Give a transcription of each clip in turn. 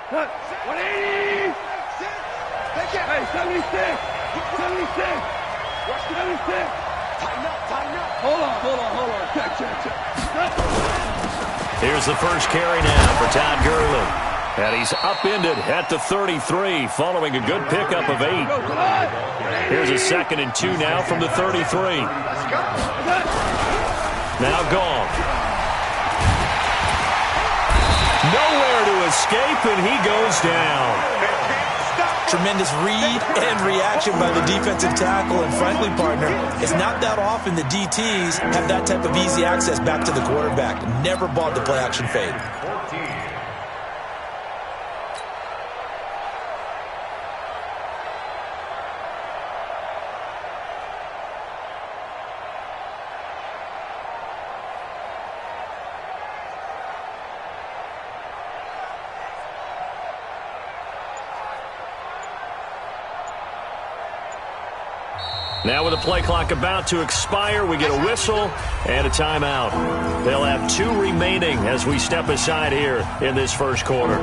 180! Hey, 76! 76! 76! Tighten up. Hold on. Check. Here's the first carry now for Todd Gurley. And he's upended at the 33 following a good pickup of 8. Here's a 2nd and 2 now from the 33. Now Goff. Nowhere to escape, and he goes down. Tremendous read and reaction by the defensive tackle. And frankly, partner, it's not that often the DTs have that type of easy access back to the quarterback. Never bought the play action fade. Now with the play clock about to expire, we get a whistle and a timeout. They'll have 2 remaining as we step aside here in this first quarter.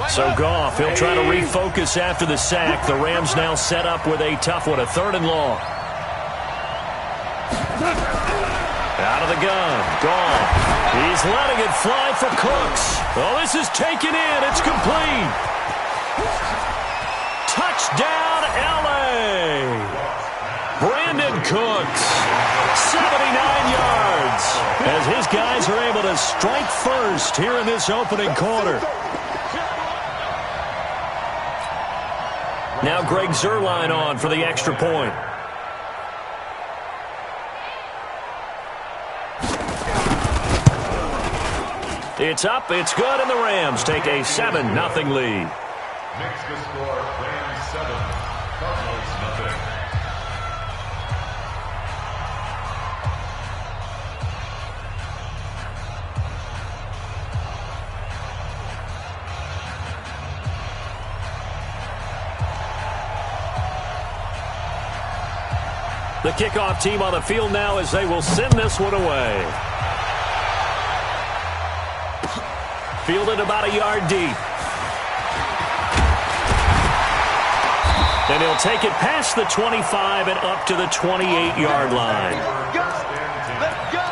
So Goff, he'll try to refocus after the sack. The Rams now set up with a tough one, a 3rd and long. Out of the gun, Goff. He's letting it fly for Cooks. Oh, this is taken in. It's complete. Touchdown, L.A. Brandon Cooks, 79 yards, as his guys are able to strike first here in this opening quarter. Now Greg Zuerlein on for the extra point. It's up, it's good, and the Rams take a 7-0 lead. Next to score, Rams 7, Cardinals 0. The kickoff team on the field now as they will send this one away. Fielded about a yard deep. And he'll take it past the 25 and up to the 28-yard line. Let's go!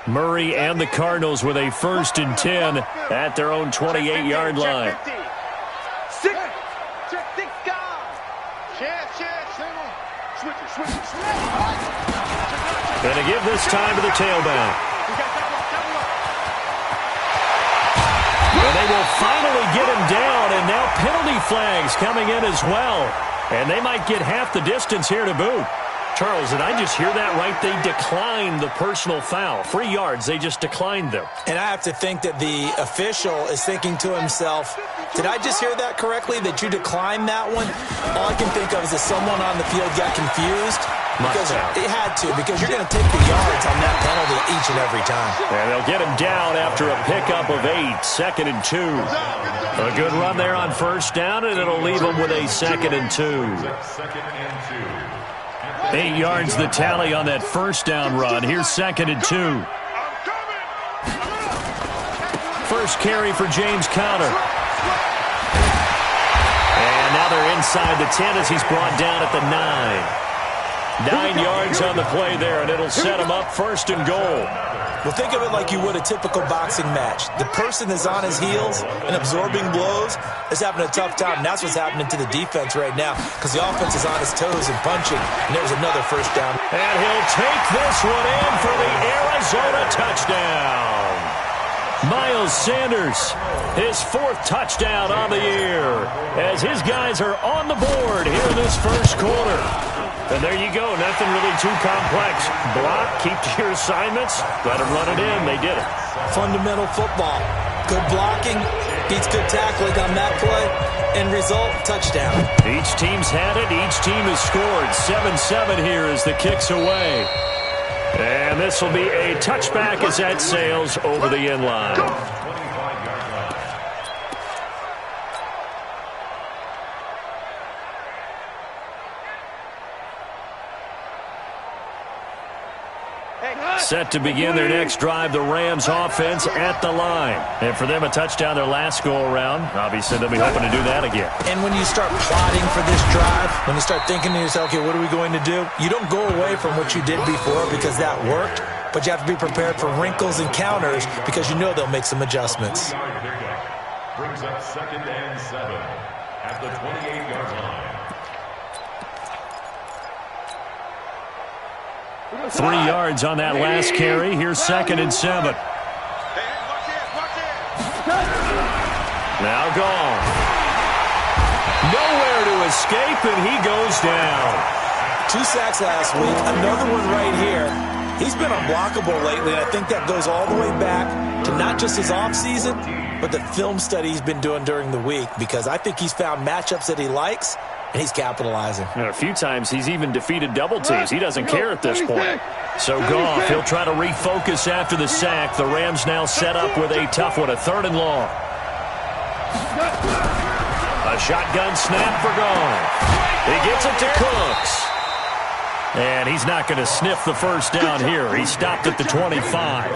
Murray and the Cardinals with a 1st and 10 at their own 28-yard line. Going to give this time to the tailback. And they will finally get him down, and now penalty flags coming in as well. And they might get half the distance here to boot. Charles, did I just hear that right? They declined the personal foul. 3 yards, they just declined them. And I have to think that the official is thinking to himself, did I just hear that correctly, that you declined that one? All I can think of is that someone on the field got confused. Because it had to, because you're going to take the yards on that penalty each and every time. And they'll get him down after a pickup of 8, 2nd and 2. A good run there on 1st down, and it'll leave them with a 2nd and 2. 8 yards the tally on that 1st down run. Here's 2nd and 2. First carry for James Conner. And now they're inside the 10 as he's brought down at the 9. 9 yards on the play there, and it'll set him up 1st and goal. Well, think of it like you would a typical boxing match. The person that's on his heels and absorbing blows is having a tough time. And that's what's happening to the defense right now because the offense is on his toes and punching. And there's another 1st down. And he'll take this one in for the Arizona touchdown. Miles Sanders, his 4th touchdown on the year as his guys are on the board here in this first quarter. And there you go. Nothing really too complex. Block, keep to your assignments, let them run it in. They did it. Fundamental football. Good blocking, beats good tackling on that play. End result, touchdown. Each team's had it. Each team has scored. 7-7 here as the kick's away. And this will be a touchback as that sails over the end line. Set to begin their next drive, the Rams offense at the line. And for them, a touchdown their last go-around. Obviously, they'll be hoping to do that again. And when you start plotting for this drive, when you start thinking to yourself, okay, what are we going to do? You don't go away from what you did before because that worked, but you have to be prepared for wrinkles and counters because you know they'll make some adjustments. Brings up 2nd and 7 at the 28-yard line. 3 yards on that last carry. Here's 2nd and 7. Now gone. Nowhere to escape, and he goes down. 2 sacks last week. Another one right here. He's been unblockable lately, and I think that goes all the way back to not just his offseason, but the film study he's been doing during the week, because I think he's found matchups that he likes, and he's capitalizing. And a few times he's even defeated double teams. He doesn't care at this point. So Goff, he'll try to refocus after the sack. The Rams now set up with a tough one, a 3rd and long. A shotgun snap for Goff. He gets it to Cooks. And he's not going to sniff the first down here. He stopped at the 25.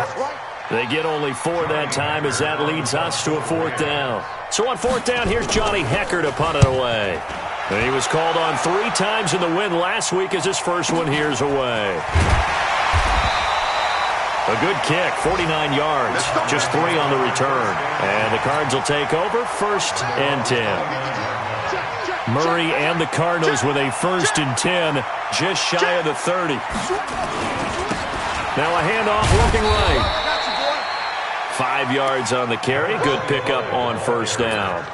They get only 4 that time as that leads us to a 4th down. So on 4th down, here's Johnny Hecker to punt it away. And he was called on 3 times in the win last week as his first one here's away. A good kick, 49 yards, just 3 on the return. And the Cards will take over, 1st and 10. Murray and the Cardinals with a 1st and 10, just shy of the 30. Now a handoff working right. 5 yards on the carry, good pickup on 1st down.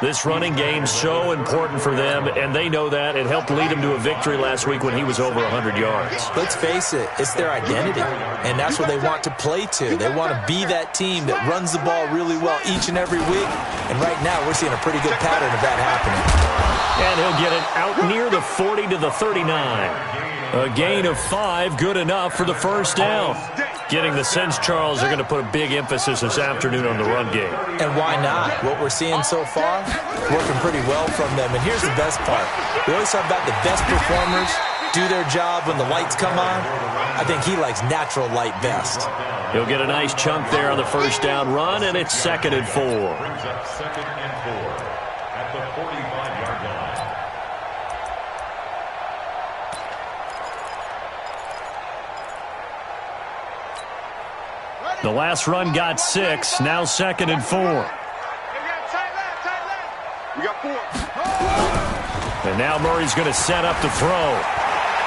This running game's so important for them, and they know that. It helped lead them to a victory last week when he was over 100 yards. Let's face it, it's their identity, and that's what they want to play to. They want to be that team that runs the ball really well each and every week, and right now we're seeing a pretty good pattern of that happening. And he'll get it out near the 40 to the 39. A gain of 5, good enough for the 1st down. Getting the sense, Charles, they're going to put a big emphasis this afternoon on the run game. And why not? What we're seeing so far, working pretty well from them. And here's the best part. We always talk about the best performers do their job when the lights come on. I think he likes natural light best. He'll get a nice chunk there on the 1st down run, and it's 2nd and 4. Brings up 2nd and 4 at the 45-yard line. The last run got 6, now 2nd and 4. We got 4. And now Murray's going to set up to throw.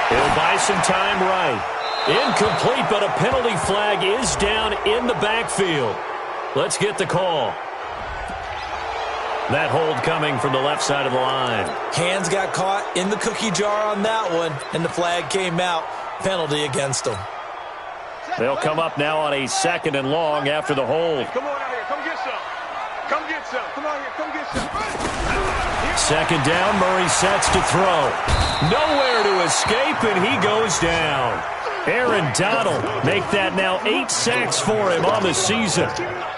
He'll buy some time right. Incomplete, but a penalty flag is down in the backfield. Let's get the call. That hold coming from the left side of the line. Hands got caught in the cookie jar on that one, and the flag came out. Penalty against them. They'll come up now on a 2nd and long after the hold. Come on out here. Come get some. Come get some. Come on here. Come get some. 2nd down, Murray sets to throw. Nowhere to escape, and he goes down. Aaron Donald make that now 8 sacks for him on the season.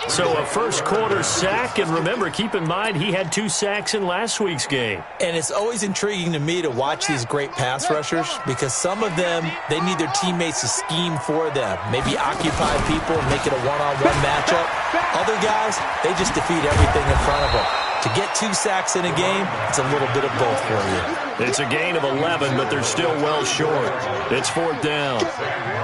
So a first quarter sack, and remember, keep in mind he had 2 sacks in last week's game. And it's always intriguing to me to watch these great pass rushers because some of them, they need their teammates to scheme for them. Maybe occupy people and make it a one-on-one matchup. Other guys, they just defeat everything in front of them. To get 2 sacks in a game, it's a little bit of both for you. It's a gain of 11, but they're still well short. It's 4th down.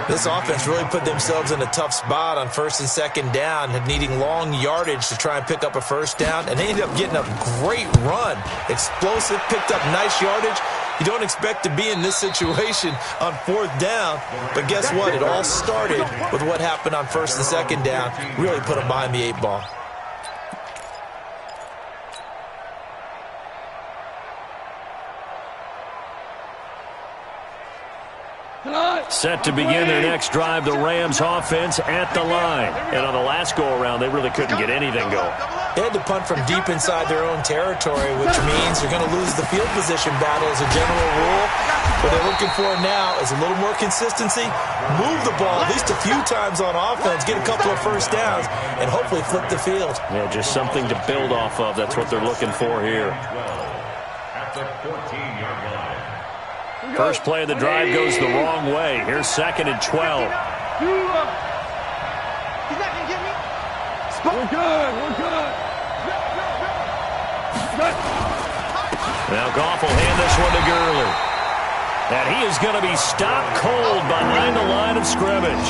This offense really put themselves in a tough spot on 1st and 2nd down, needing long yardage to try and pick up a 1st down, and they ended up getting a great run. Explosive, picked up nice yardage. You don't expect to be in this situation on 4th down, but guess what? It all started with what happened on 1st and 2nd down. Really put them behind the 8 ball. Set to begin their next drive, the Rams offense at the line. And on the last go-around, they really couldn't get anything going. They had to punt from deep inside their own territory, which means they're going to lose the field position battle as a general rule. What they're looking for now is a little more consistency, move the ball at least a few times on offense, get a couple of first downs, and hopefully flip the field. Yeah, just something to build off of. That's what they're looking for here. At the 14-yard line. First play of the drive goes the wrong way. Here's 2nd and 12. He's not going to get me. We're good. We're good. Now Goff will hand this one to Gurley. And he is going to be stopped cold behind the line of scrimmage.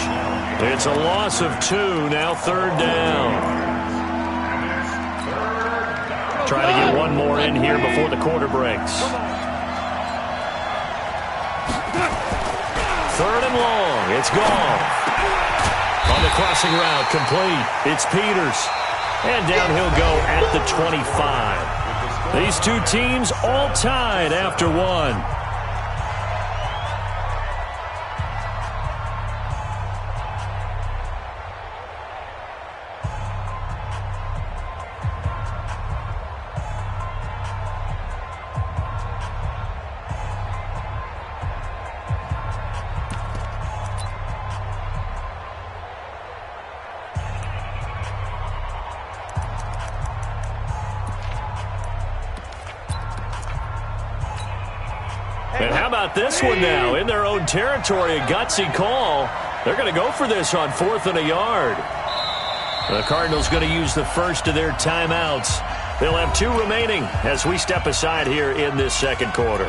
It's a loss of 2, now 3rd down. Trying to get one more in here before the quarter breaks. 3rd and long. It's gone. On the crossing route, complete. It's Peters. And down he'll go at the 25. These two teams all tied after one. And how about this one now? In their own territory, a gutsy call. They're going to go for this on 4th and a yard. The Cardinals going to use the first of their timeouts. They'll have 2 remaining as we step aside here in this second quarter.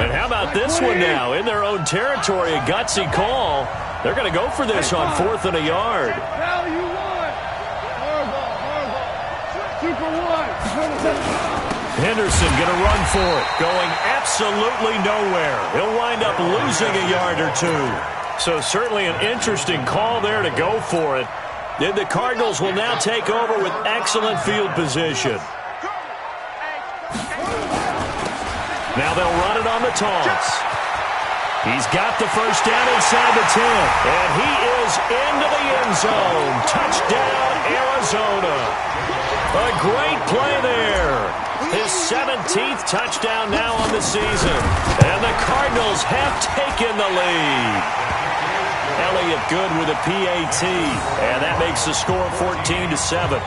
And how about this one now? In their own territory, a gutsy call. They're going to go for this on 4th and a yard. Henderson going to run for it, going absolutely nowhere. He'll wind up losing a yard or 2. So certainly an interesting call there to go for it. Then the Cardinals will now take over with excellent field position. Now they'll run it on the toss. He's got the first down inside the 10, and he is into the end zone. Touchdown, Arizona. A great play there. His 17th touchdown now on the season. And the Cardinals have taken the lead. Elliott good with a PAT. And that makes the score 14-7.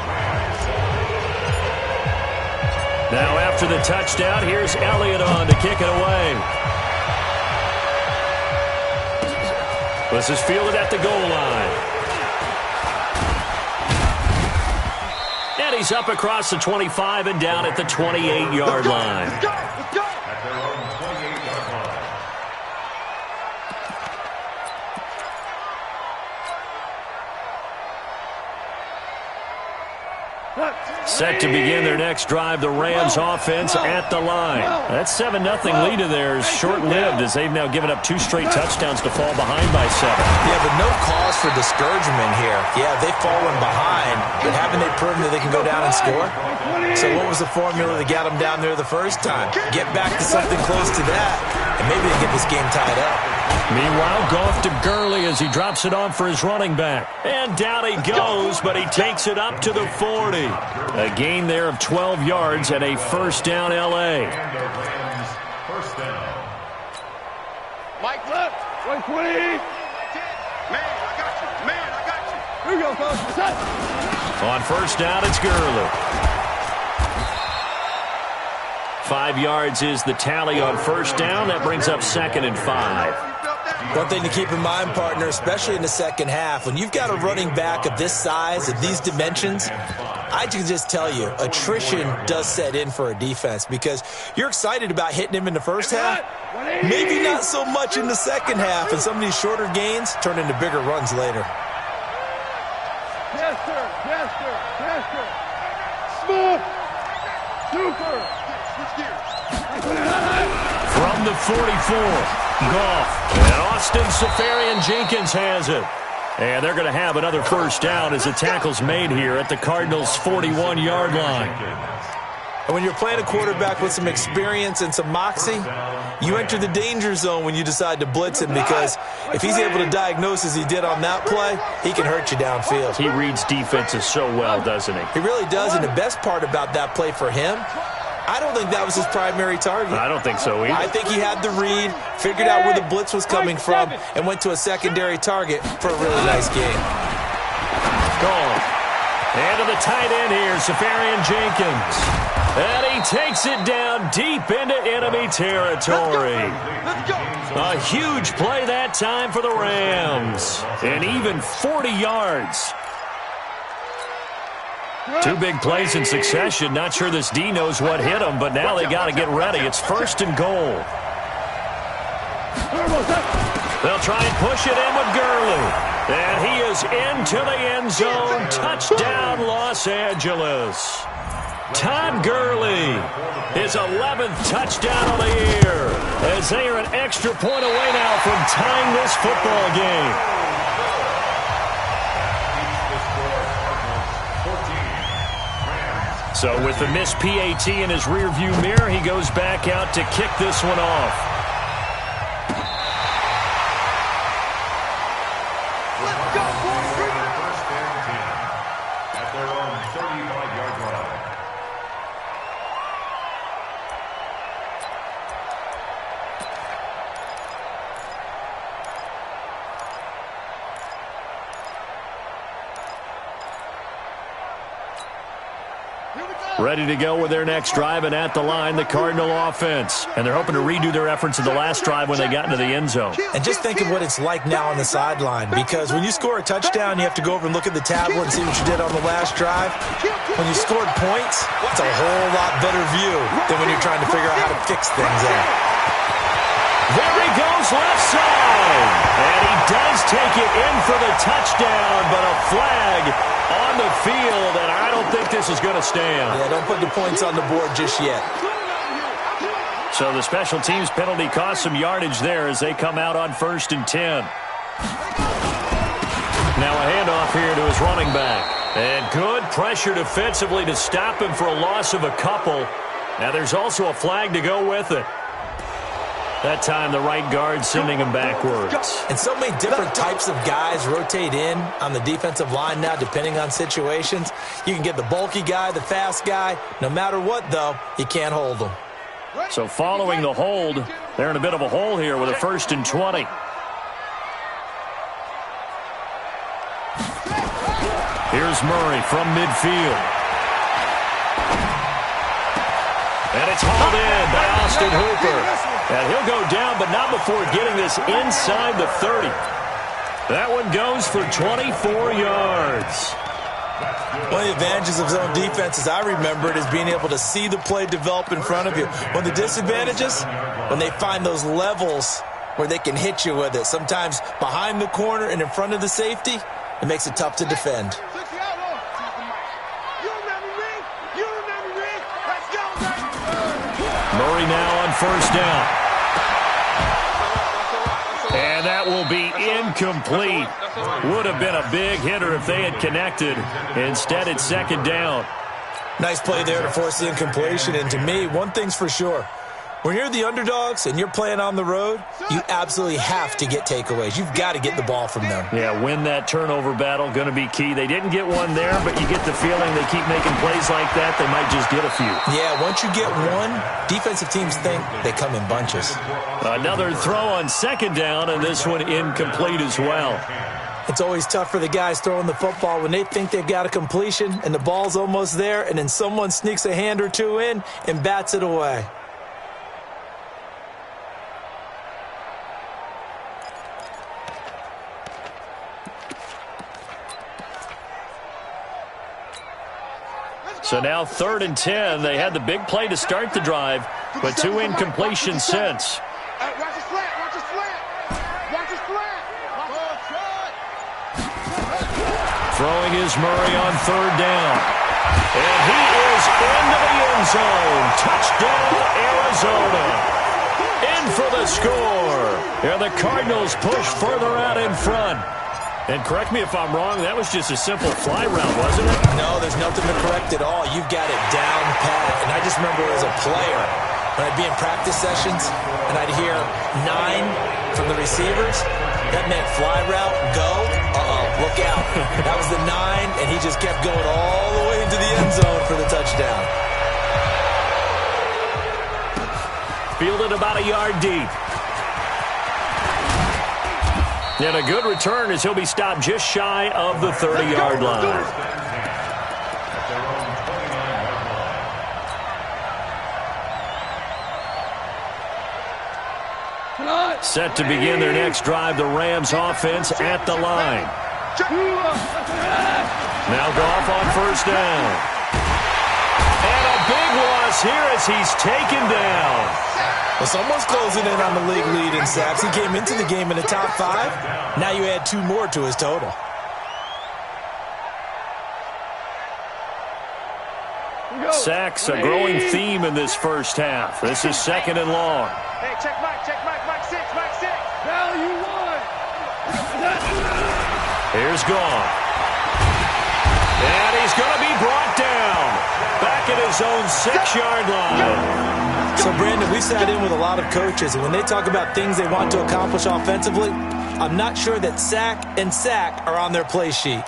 Now after the touchdown, here's Elliott on to kick it away. This is fielded at the goal line. And he's up across the 25 and down at the 28-yard line. At their own 28-yard line. Set to begin their next drive, the Rams offense at the line. That 7-0 lead of theirs short-lived as they've now given up 2 straight touchdowns to fall behind by 7. Yeah, but no cause for discouragement here. Yeah, they've fallen behind, but haven't they proven that they can go down and score? So what was the formula that got them down there the first time? Get back to something close to that, and maybe they get this game tied up. Meanwhile, Goff to Gurley as he drops it on for his running back. And down he goes, but he takes it up to the 40. A gain there of 12 yards and a first down L.A. And the Rams first down. Mike left. 120. Man, I got you. Man, I got you. Here you go, coach. On first down, it's Gurley. 5 yards is the tally on first down. That brings up 2nd and 5. One thing to keep in mind, partner, especially in the second half, when you've got a running back of this size, of these dimensions, I can just tell you, attrition does set in for a defense because you're excited about hitting him in the first half, maybe not so much in the second half, and some of these shorter gains turn into bigger runs later. Yes, sir. Yes, sir. Yes, sir. Smooth. Super. Switch gears. From the 44. Goff, and Austin Seferian-Jenkins has it. And they're going to have another first down as the tackle's made here at the Cardinals' 41-yard line. And when you're playing a quarterback with some experience and some moxie, you enter the danger zone when you decide to blitz him, because if he's able to diagnose as he did on that play, he can hurt you downfield. He reads defenses so well, doesn't he? He really does, and the best part about that play for him, I don't think that was his primary target. I don't think so either. I think he had the read, figured out where the blitz was coming from, and went to a secondary target for a really nice game. Gone. And to the tight end here, Safarian Jenkins. And he takes it down deep into enemy territory. A huge play that time for the Rams. And even 40 yards. Two big plays in succession. Not sure this D knows what hit him, but now they got to get ready. It's 1st and goal. They'll try and push it in with Gurley. And he is into the end zone. Touchdown, Los Angeles. Todd Gurley, his 11th touchdown of the year, as they are an extra point away now from tying this football game. So with the missed PAT in his rearview mirror, he goes back out to kick this one off. Ready to go with their next drive, and at the line, the Cardinal offense. And they're hoping to redo their efforts in the last drive when they got into the end zone. And just think of what it's like now on the sideline, because when you score a touchdown, you have to go over and look at the tablet and see what you did on the last drive. When you scored points, it's a whole lot better view than when you're trying to figure out how to fix things out. There he goes left side. And he does take it in for the touchdown, but a flag on the field, and I don't think this is going to stand. Yeah, don't put the points on the board just yet. So the special teams penalty cost some yardage there as they come out on 1st and 10. Now a handoff here to his running back. And good pressure defensively to stop him for a loss of a couple. Now there's also a flag to go with it. That time the right guard sending him backwards. And so many different types of guys rotate in on the defensive line now depending on situations. You can get the bulky guy, the fast guy. No matter what, though, you can't hold them. So following the hold, they're in a bit of a hole here with a 1st and 20. Here's Murray from midfield. And it's hauled in by Austin Hooper. And he'll go down, but not before getting this inside the 30. That one goes for 24 yards. One of the advantages of zone defense, as I remember it, is being able to see the play develop in front of you. One of the disadvantages, when they find those levels where they can hit you with it, sometimes behind the corner and in front of the safety, it makes it tough to defend. Murray now on 1st down. And that will be incomplete. Would have been a big hitter if they had connected. Instead, it's 2nd down. Nice play there to force the incompletion. And to me, one thing's for sure. When you're the underdogs and you're playing on the road, you absolutely have to get takeaways. You've got to get the ball from them. Yeah, win that turnover battle, going to be key. They didn't get one there, but you get the feeling they keep making plays like that, they might just get a few. Yeah, once you get one, defensive teams think they come in bunches. Another throw on 2nd down, and this one incomplete as well. It's always tough for the guys throwing the football when they think they've got a completion and the ball's almost there, and then someone sneaks a hand or two in and bats it away. So now 3rd and 10. They had the big play to start the drive, but 2 incompletions since. Watch the slant, watch the slant. Watch the slant. Throwing is Murray on 3rd down. And he is into the end zone. Touchdown, Arizona. In for the score. And the Cardinals push further out in front. And correct me if I'm wrong, that was just a simple fly route, wasn't it? No, there's nothing to correct at all. You've got it down pat. And I just remember as a player, when I'd be in practice sessions and I'd hear 9 from the receivers, that meant fly route, go, look out. That was the 9, and he just kept going all the way into the end zone for the touchdown. Fielded about a yard deep. And a good return as he'll be stopped just shy of the 30-yard line. Set to begin their next drive, the Rams offense at the line. Now Goff on first down. And a big loss here as he's taken down. Well, someone's closing in on the league lead in sacks. He came into the game in the top 5. Now you add 2 more to his total. Sacks, a growing theme in this first half. This is 2nd and long. Hey, check Mike 6, Mike 6. Value 1. Here's Goff. And he's going to be brought down. Back at his own 6-yard line. So, Brandon, we sat in with a lot of coaches, and when they talk about things they want to accomplish offensively, I'm not sure that sack and sack are on their play sheet.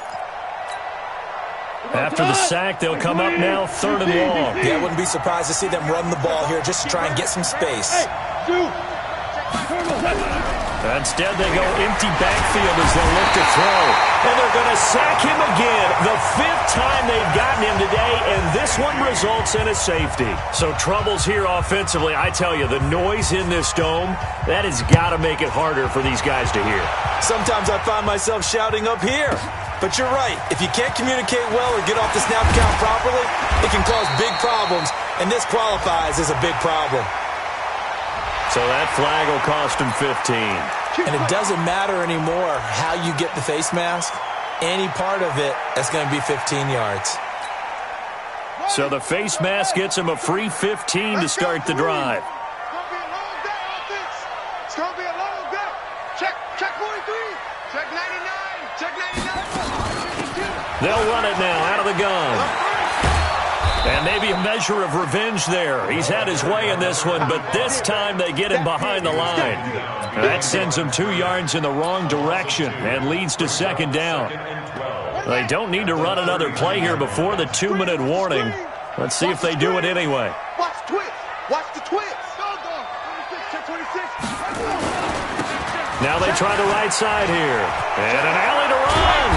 After the sack, they'll come up now 3rd and long. Yeah, I wouldn't be surprised to see them run the ball here just to try and get some space. Instead, they go empty backfield as they look to throw. And they're going to sack him again. The 5th time they've gotten him today, and this one results in a safety. So troubles here offensively. I tell you, the noise in this dome, that has got to make it harder for these guys to hear. Sometimes I find myself shouting up here. But you're right. If you can't communicate well or get off the snap count properly, it can cause big problems, and this qualifies as a big problem. So that flag will cost him 15. And it doesn't matter anymore how you get the face mask. Any part of it, that's going to be 15 yards. So the face mask gets him a free 15 to start the drive. It's going to be a long day. Check 43. Check 99. Check 99. They'll run it now out of the gun. And maybe a measure of revenge there. He's had his way in this one, but this time they get him behind the line. And that sends him 2 yards in the wrong direction and leads to 2nd down. They don't need to run another play here before the 2-minute warning. Let's see if they do it anyway. Watch the twist. Watch the twist. Check 26. Now they try the right side here. And an alley to run.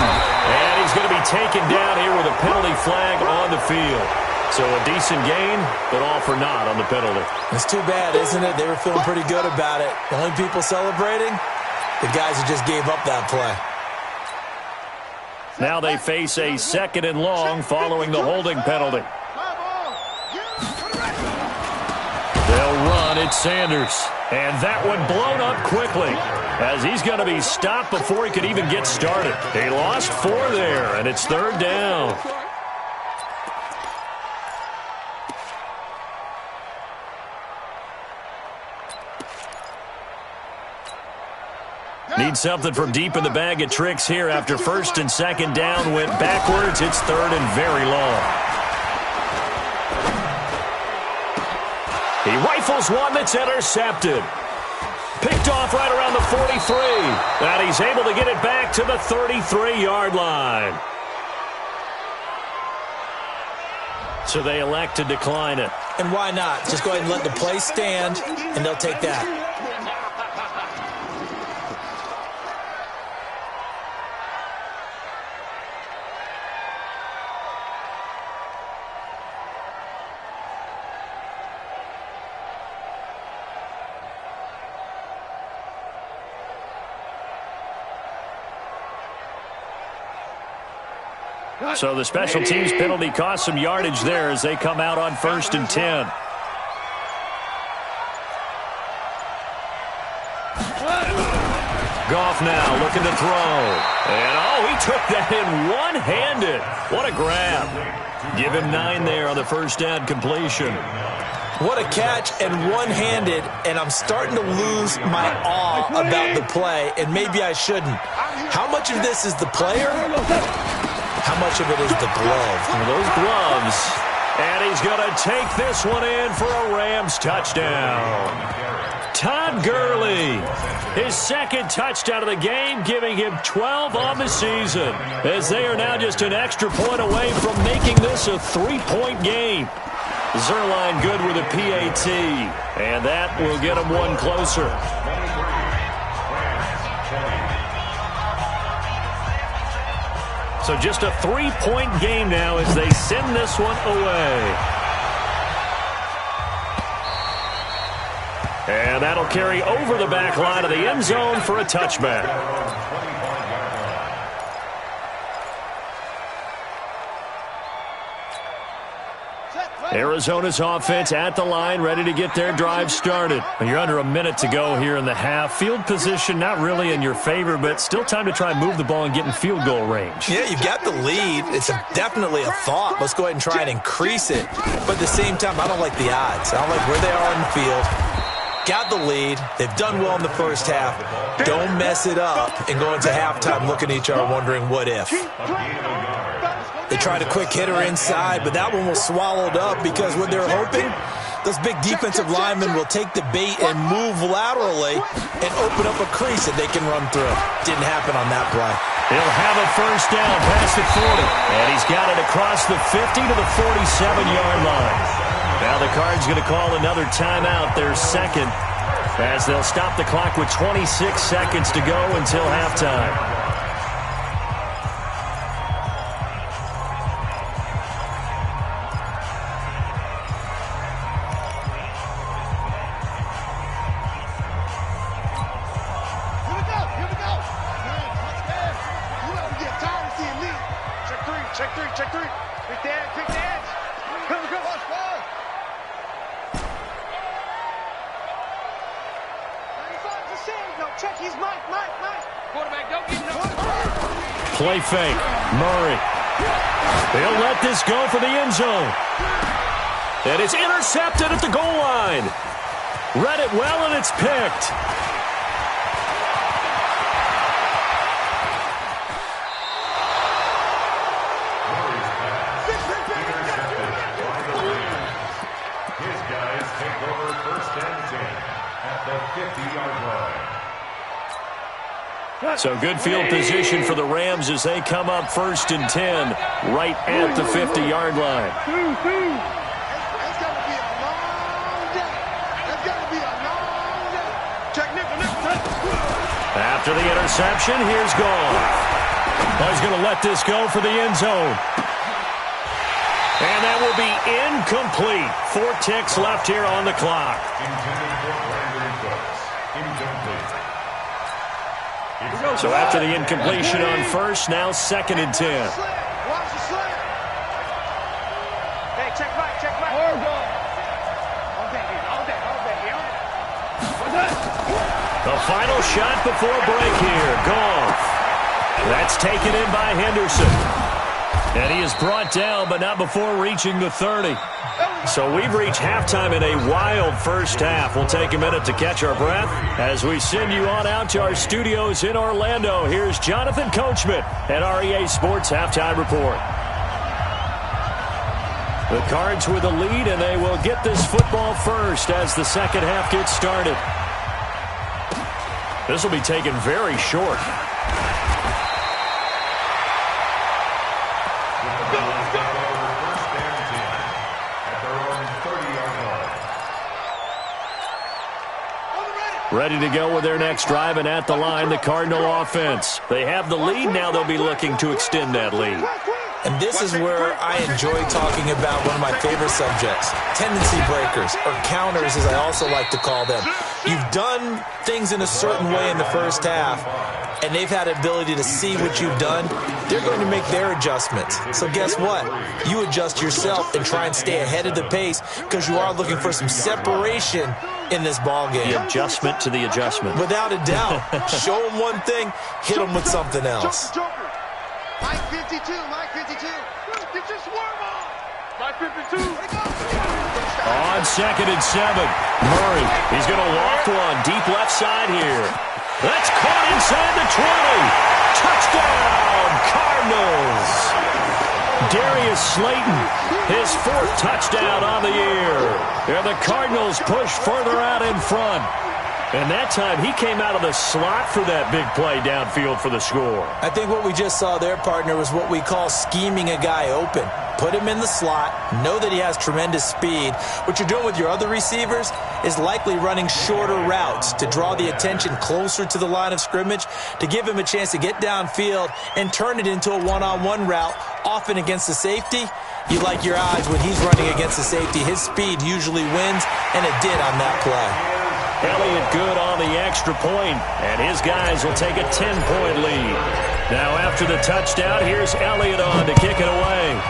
And he's going to be taken down here with a penalty flag on the field. So a decent gain, but all for naught on the penalty. It's too bad, isn't it? They were feeling pretty good about it. The only people celebrating, the guys who just gave up that play. Now they face a 2nd and long following the holding penalty. They'll run. It's Sanders. And that one blown up quickly as he's going to be stopped before he could even get started. They lost 4 there, and it's 3rd down. Need something from deep in the bag of tricks here after 1st and 2nd down went backwards. It's 3rd and very long. He rifles one that's intercepted. Picked off right around the 43. And he's able to get it back to the 33-yard line. So they elect to decline it. And why not? Just go ahead and let the play stand, and they'll take that. So the special teams penalty cost some yardage there as they come out on 1st and 10. Goff now looking to throw. And, he took that in one-handed. What a grab. Give him 9 there on the first down completion. What a catch, and one-handed, and I'm starting to lose my awe about the play, and maybe I shouldn't. How much of this is the player? How much of it is the glove? Those gloves. And he's going to take this one in for a Rams touchdown. Todd Gurley, his second touchdown of the game, giving him 12 on the season, as they are now just an extra point away from making this a 3-point game. Zerline good with a PAT, and that will get him one closer. So just a 3-point game now as they send this one away. And that'll carry over the back line of the end zone for a touchback. Arizona's offense at the line, ready to get their drive started. You're under a minute to go here in the half. Field position not really in your favor, but still time to try and move the ball and get in field goal range. Yeah, you've got the lead. It's definitely a thought. Let's go ahead and try and increase it. But at the same time, I don't like the odds. I don't like where they are in the field. Got the lead. They've done well in the first half. Don't mess it up and go into halftime looking at each other wondering what if. They tried a quick hitter inside, but that one was swallowed up because what they're hoping, those big defensive linemen will take the bait and move laterally and open up a crease that they can run through. Didn't happen on that play. He'll have a first down past the 40, and he's got it across the 50 to the 47-yard line. Now the Cards going to call another timeout, their second, as they'll stop the clock with 26 seconds to go until halftime. Play fake. Murray. They'll let this go for the end zone. And it's intercepted at the goal line. Read it well, and it's picked. His guys take over first and 10 at the 50-yard line. So good field position for the Rams as they come up first and 10 right at the 50-yard line. It's going to be a long day. It's going to be a long day. Check nickel. After the interception, here's Goff. He's going to let this go for the end zone. And that will be incomplete. 4 ticks left here on the clock. Intended for Brandon Cooks. Incomplete. So after the incompletion on first, now second and 10. Watch the slant. Hey, check back. All day. The final shot before break here. Goff. That's taken in by Henderson. And he is brought down, but not before reaching the 30. So we've reached halftime in a wild first half. We'll take a minute to catch our breath as we send you on out to our studios in Orlando. Here's Jonathan Coachman at REA Sports Halftime Report. The Cards with the lead, and they will get this football first as the second half gets started. This will be taken very short. Ready to go with their next drive, and at the line, the Cardinal offense. They have the lead. Now they'll be looking to extend that lead. And this is where I enjoy talking about one of my favorite subjects, tendency breakers, or counters as I also like to call them. You've done things in a certain way in the first half, and they've had the ability to see what you've done. They're going to make their adjustments. So guess what? You adjust yourself and try and stay ahead of the pace because you are looking for some separation in this ball game. The adjustment to the adjustment. Without a doubt. Show them one thing, hit them with something else. Mike 52. Get your swarm on. On 2nd and 7. Murray, he's going to loft one deep left side here. That's caught inside the 20. Touchdown, Cardinals. Darius Slayton, his 4th touchdown on the year. And the Cardinals push further out in front. And that time, he came out of the slot for that big play downfield for the score. I think what we just saw there, partner, was what we call scheming a guy open. Put him in the slot, know that he has tremendous speed. What you're doing with your other receivers is likely running shorter routes to draw the attention closer to the line of scrimmage, to give him a chance to get downfield and turn it into a one-on-one route, often against the safety. You like your odds when he's running against the safety. His speed usually wins, and it did on that play. Elliott good on the extra point, and his guys will take a 10-point lead. Now after the touchdown, here's Elliott on to kick it away.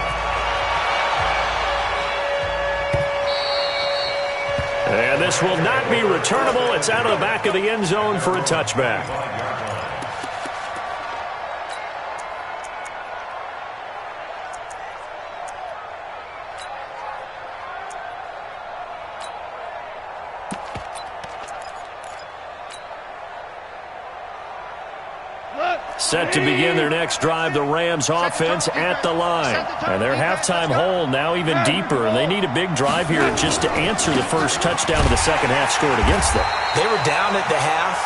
And this will not be returnable. It's out of the back of the end zone for a touchback. Set to begin their next drive, the Rams offense at the line. And their halftime hole now even deeper, and they need a big drive here just to answer the first touchdown of the second half scored against them. They were down at the half.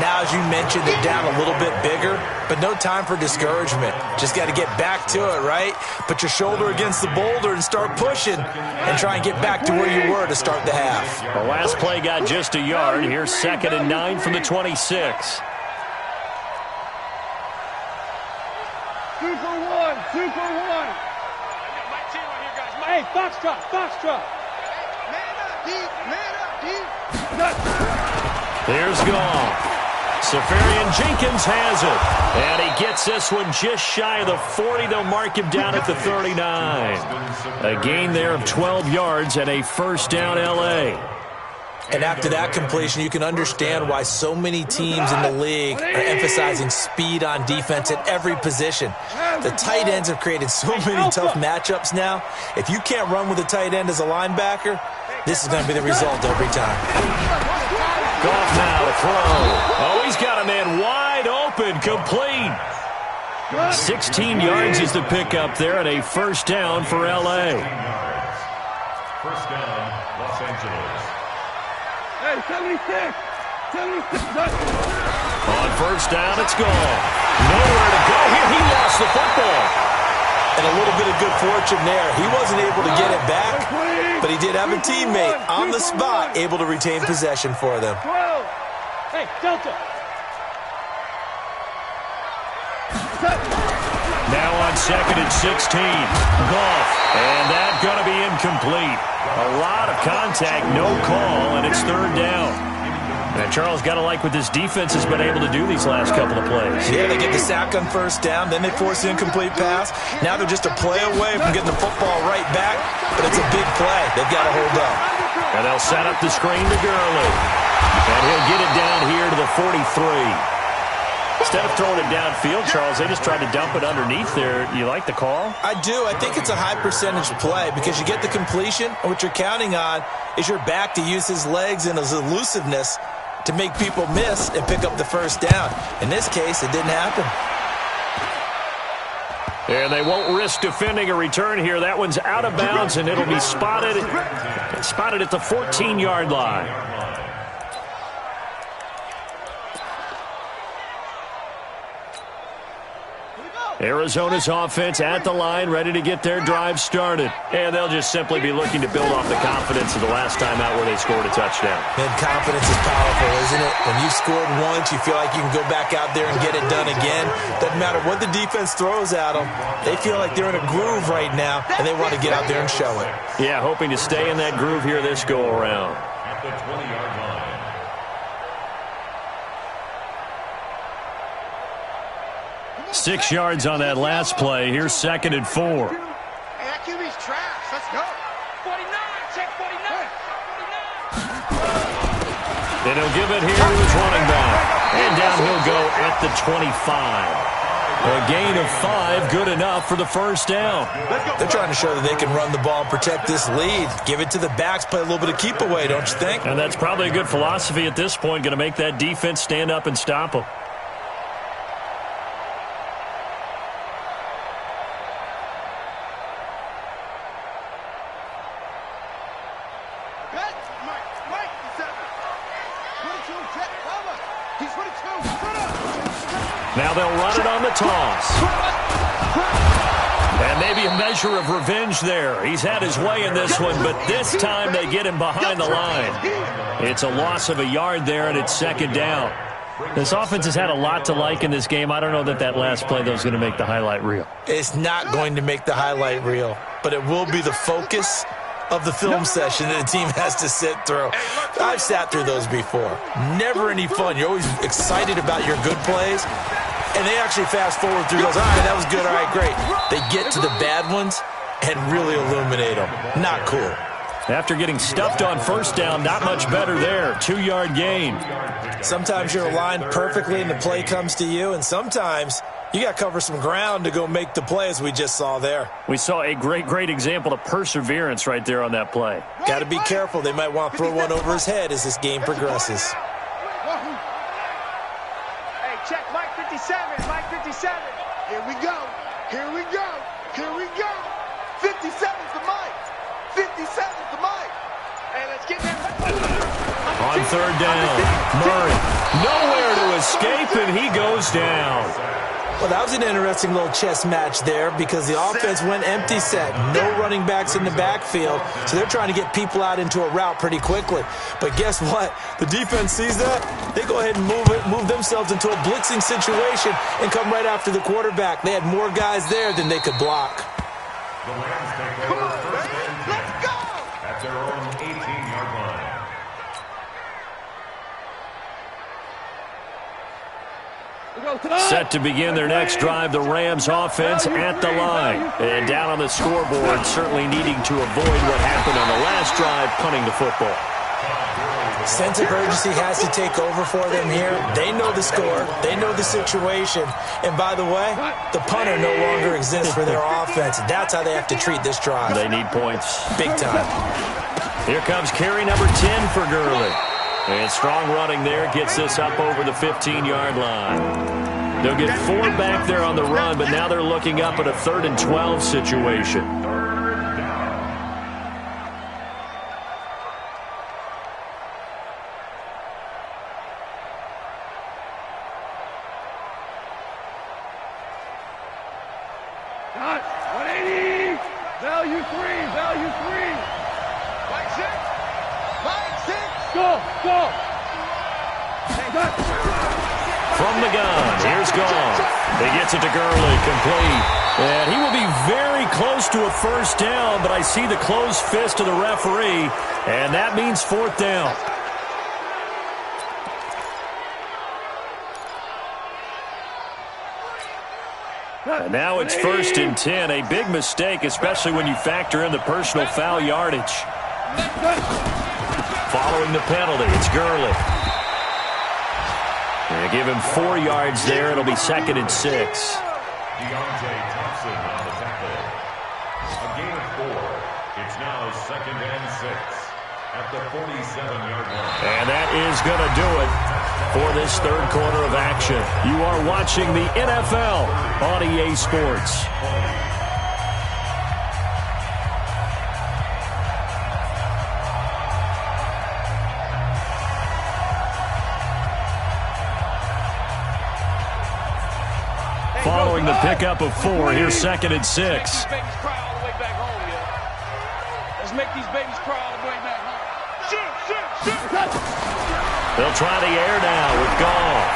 Now, as you mentioned, they're down a little bit bigger, but no time for discouragement. Just got to get back to it, right? Put your shoulder against the boulder and start pushing and try and get back to where you were to start the half. The last play got just a yard. Here's 2nd and 9 from the 26. Super one. Hey, Foxtrot. Man up, deep. There's Goff. Safarian Jenkins has it. And he gets this one just shy of the 40. They'll mark him down at the 39. A gain there of 12 yards and a first down L.A. And after that completion, you can understand why so many teams in the league are emphasizing speed on defense at every position. The tight ends have created so many tough matchups now. If you can't run with a tight end as a linebacker, this is going to be the result every time. Goff now to throw. Oh, he's got a man wide open, complete. 16 yards is the pickup there, and a first down for L.A. First down, Los Angeles. Hey, 76. On first down, it's gone. Nowhere to go here. He lost the football. And a little bit of good fortune there. He wasn't able to get it back, but he did have a teammate on the spot able to retain possession for them. 12. Hey, Delta. Now on 2nd and 16. Goff. And that's going to be incomplete. A lot of contact, no call, and it's 3rd down. And Charles, got to like what this defense has been able to do these last couple of plays. Yeah, they get the sack on first down, then they force the incomplete pass. Now they're just a play away from getting the football right back, but it's a big play. They've got to hold up. And they'll set up the screen to Gurley. And he'll get it down here to the 43. Instead of throwing it downfield, Charles, they just tried to dump it underneath there. You like the call? I do. I think it's a high percentage play because you get the completion, and what you're counting on is your back to use his legs and his elusiveness to make people miss and pick up the first down. In this case, it didn't happen. And they won't risk defending a return here. That one's out of bounds, and it'll be spotted at the 14-yard line. Arizona's offense at the line, ready to get their drive started. And they'll just simply be looking to build off the confidence of the last time out where they scored a touchdown. And confidence is powerful, isn't it? When you've scored once, you feel like you can go back out there and get it done again. Doesn't matter what the defense throws at them. They feel like they're in a groove right now, and they want to get out there and show it. Yeah, hoping to stay in that groove here this go-around. At the 20-yard line. 6 yards on that last play. Here's 2nd and 4. Hey, that QB's trash. Let's go. 49. Check 49. And he'll give it here to his running back. And down he'll go at the 25. A gain of 5, good enough for the first down. They're trying to show that they can run the ball and protect this lead. Give it to the backs, play a little bit of keep away, don't you think? And that's probably a good philosophy at this point, going to make that defense stand up and stop them. Now they'll run it on the toss. And maybe a measure of revenge there. He's had his way in this one, but this time they get him behind the line. It's a loss of a yard there, and it's second down. This offense has had a lot to like in this game. I don't know that last play, though, is going to make the highlight reel. It's not going to make the highlight reel, but it will be the focus of the film session that the team has to sit through. I've sat through those before. Never any fun. You're always excited about your good plays, and they actually fast forward through those. All right, that was good. All right, great. They get to the bad ones and really illuminate them. Not cool. After getting stuffed on first down, not much better there. 2-yard gain. Sometimes you're aligned perfectly and the play comes to you, and sometimes you got to cover some ground to go make the play, as we just saw there. We saw a great example of perseverance right there on that play. Got to be careful. They might want to throw one over his head as this game progresses. Hey, check Mike 57. Mike 57. Here we go. Here we go. Here we go. 57's the Mike. 57's the Mike. Hey, let's get that. On third down, Murray nowhere to escape, and he goes down. Well, that was an interesting little chess match there because the offense went empty set. No running backs in the backfield, so they're trying to get people out into a route pretty quickly. But guess what? The defense sees that. They go ahead and move themselves into a blitzing situation and come right after the quarterback. They had more guys there than they could block. The Rams take over first and 10 at their own 18-yard line. Set to begin their next drive, the Rams offense at the line. And down on the scoreboard, certainly needing to avoid what happened on the last drive, punting the football. Sense of urgency has to take over for them here. They know the score. They know the situation. And by the way, the punter no longer exists for their offense. That's how they have to treat this drive. They need points. Big time. Here comes carry number 10 for Gurley. And strong running there gets this up over the 15-yard line. They'll get 4 back there on the run, but now they're looking up at a 3rd and 12 situation. Got 180. Value 3. Mike 6. Mike 6. Go. From the gun, here's Goff. He gets it to Gurley, complete. And he will be very close to a first down, but I see the closed fist of the referee, and that means 4th down. And now it's 1st and 10, a big mistake, especially when you factor in the personal foul yardage. Following the penalty, it's Gurley. They give him 4 yards there. It'll be 2nd and 6. Deontay Thompson on the tackle. A gain of 4. It's now 2nd and 6 at the 47-yard line. And that is going to do it for this 3rd quarter of action. You are watching the NFL on EA Sports. Following the pickup of 4, here's 2nd and 6. Let's make these babies cry all the way back home. Shoot. They'll try the air now with Goff.